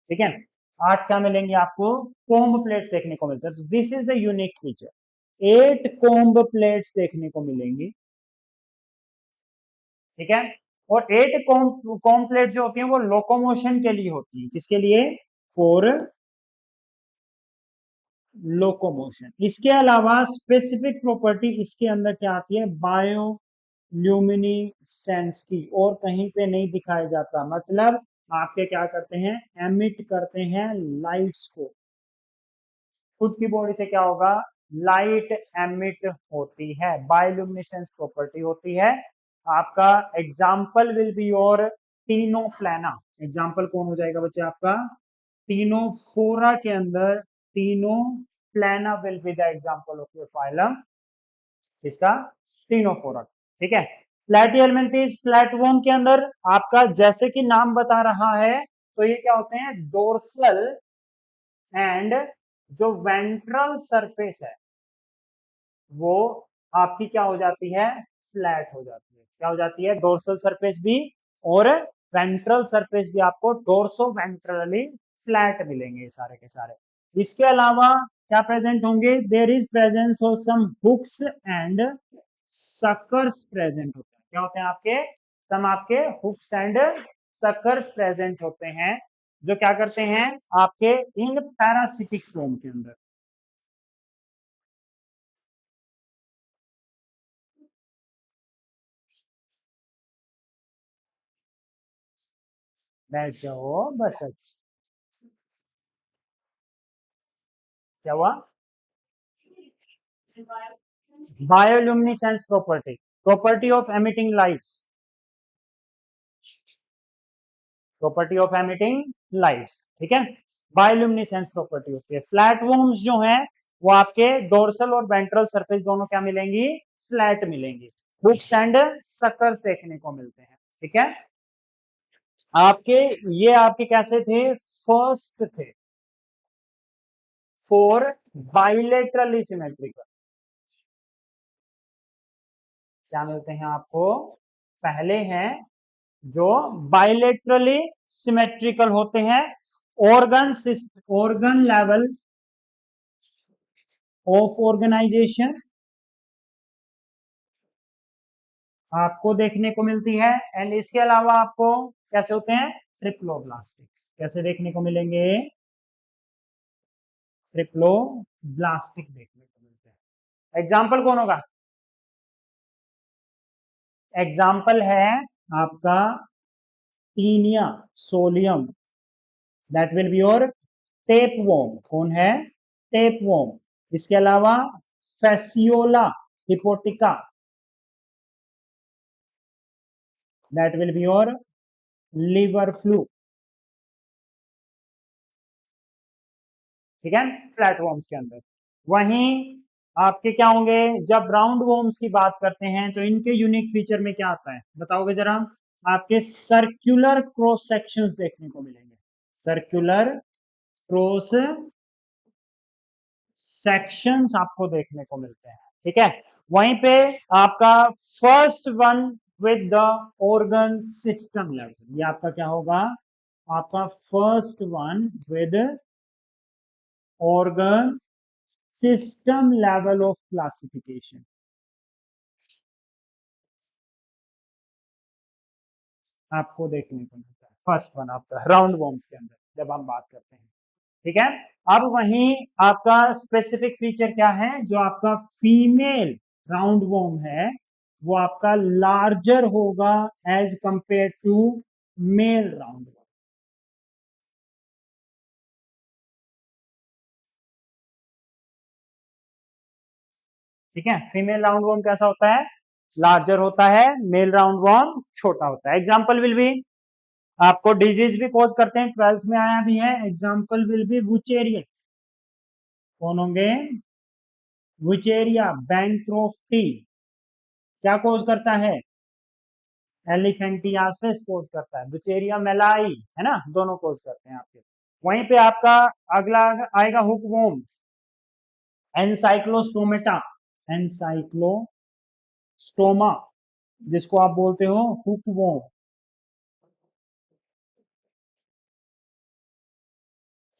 ठीक है, 8 क्या मिलेंगे आपको, कोम्ब प्लेट्स देखने को मिलते हैं। तो this is the unique feature, 8 comb plates देखने को मिलेंगी। ठीक है, और 8 कोम्ब प्लेट जो होती हैं वो लोकोमोशन के लिए होती हैं, किसके लिए, फॉर लोकोमोशन। इसके अलावा स्पेसिफिक प्रॉपर्टी इसके अंदर क्या आती है, बायो ल्यूमिनिसेंस की, और कहीं पे नहीं दिखाया जाता, मतलब आपके क्या करते हैं, एमिट करते हैं लाइट्स को, खुद की बॉडी से क्या होगा, लाइट एमिट होती है, बायोल्यूमिनेसेंस प्रॉपर्टी होती है। आपका example will be your Ctenoplana, example कौन हो जाएगा बच्चे आपका, टीनोफोरा के अंदर Ctenoplana will be the example of your phylum, इसका टीनोफोरा। ठीक है, प्लेटिहेल्मिन्थेस फ्लैटवर्म के अंदर आपका जैसे कि नाम बता रहा है, तो ये क्या होते हैं, डोर्सल एंड जो वेंट्रल सरफेस है वो आपकी क्या हो जाती है, फ्लैट हो जाती है। क्या हो जाती है, डोर्सल सरफेस भी और वेंट्रल सरफेस भी आपको डोर्सो वेंट्रली फ्लैट मिलेंगे सारे के सारे। इसके अलावा क्या प्रेजेंट होंगे, there is presence of some hooks and suckers present होते हैं। क्या होते हैं आपके, सम आपके हुक्स एंड सकर्स प्रेजेंट होते हैं, जो क्या करते हैं आपके इन पैरासिटिक फॉर्म के अंदर। बैठ जाओ बस। क्या हुआ? Bioluminescence property, property of emitting lights, property of emitting lights, ठीक है। बायोल्यूमिनेसेंस प्रॉपर्टी होती है। फ्लैट वर्म्स जो हैं वो आपके डोर्सल और वेंट्रल सरफेस दोनों क्या मिलेंगी? फ्लैट मिलेंगी। हुक्स एंड सकर्स देखने को मिलते हैं, ठीक है। आपके ये आपके कैसे थे? फर्स्ट थे फॉर बाइलेटरली सिमेट्रिकल, क्या मिलते हैं आपको? पहले हैं जो बाइलेटरली सिमेट्रिकल होते हैं, organ organ level of organisation आपको देखने को मिलती है। एंड इसके अलावा आपको कैसे होते हैं? ट्रिप्लोब्लास्टिक, कैसे देखने को मिलेंगे? ट्रिप्लोब्लास्टिक देखने को मिलते हैं। एग्जाम्पल कौन होगा? एग्जाम्पल है आपका Taenia solium, that will be your tape worm. कौन है? Tape worm. इसके अलावा Fasciola hepatica, that will be your liver fluke, ठीक है, फ्लैट वॉर्म्स के अंदर। वहीं आपके क्या होंगे? जब राउंड वॉर्म्स की बात करते हैं तो इनके यूनिक फीचर में क्या आता है बताओगे जरा? आपके सर्कुलर क्रॉस सेक्शंस देखने को मिलेंगे, सर्कुलर क्रॉस सेक्शंस आपको देखने को मिलते हैं, ठीक है। वहीं पे आपका first one with the organ system level, ये आपका क्या होगा? आपका first one with organ system level of classification, आपको देखने को मिलता है फर्स्ट वन आपका राउंड वॉर्म्स के अंदर जब हम बात करते हैं, ठीक है। अब वहीं आपका स्पेसिफिक फीचर क्या है? जो आपका फीमेल राउंड वॉर्म है वो आपका लार्जर होगा as compare to male round worm, ठीक है। फीमेल राउंड वॉर्म कैसा होता है? लार्जर होता है, मेल राउंड वॉर्म छोटा होता है। एग्जाम्पल विल बी, आपको डिजीज भी कॉज करते हैं, ट्वेल्थ में आया भी है। एग्जाम्पल विल बी वुचेरिया, कौन होंगे? वुचेरिया बैंक्रोफ्टी क्या कॉज करता है? एलिफेंटियासिस कोज करता है, बुचेरिया मेलाई है ना, दोनों कोज करते हैं आपके। वहीं पे आपका अगला आएगा हुकवॉर्म, एनसाइक्लोस्टोमेटा, एनसाइक्लोस्टोमा जिसको आप बोलते हो हुकवॉर्म,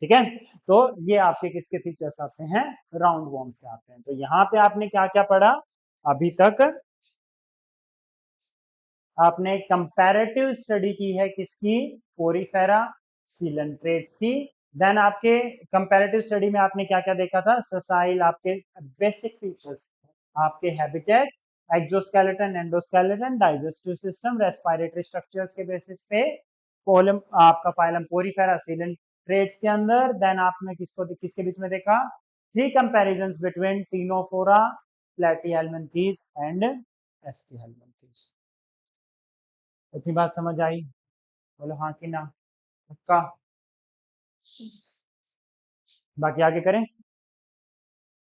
ठीक है। तो ये आपके किसके फीचर्स आते हैं? राउंड वॉर्म्स के आते हैं। तो यहाँ पे आपने क्या क्या पढ़ा अभी तक? आपने कंपैरेटिव स्टडी की है किसकी? पोरीफेरा सीलेंट्रेट्स की। देन आपके कंपैरेटिव स्टडी में आपने क्या क्या देखा था? ससाइल आपके बेसिक फीचर्स, आपके habitat, exoskeleton, endoskeleton, digestive system, respiratory structures के बेसिस पे कॉलम आपका फाइलम पोरीफेरा सीलेंट्रेट्स के अंदर। देन आपने किसको किसके बीच में देखा? Three comparisons between Ctenophora, Platyhelminthes and Aschelminthes. इतनी बात समझ आई? बोलो हाँ कि ना? पक्का? बाकी आगे करें?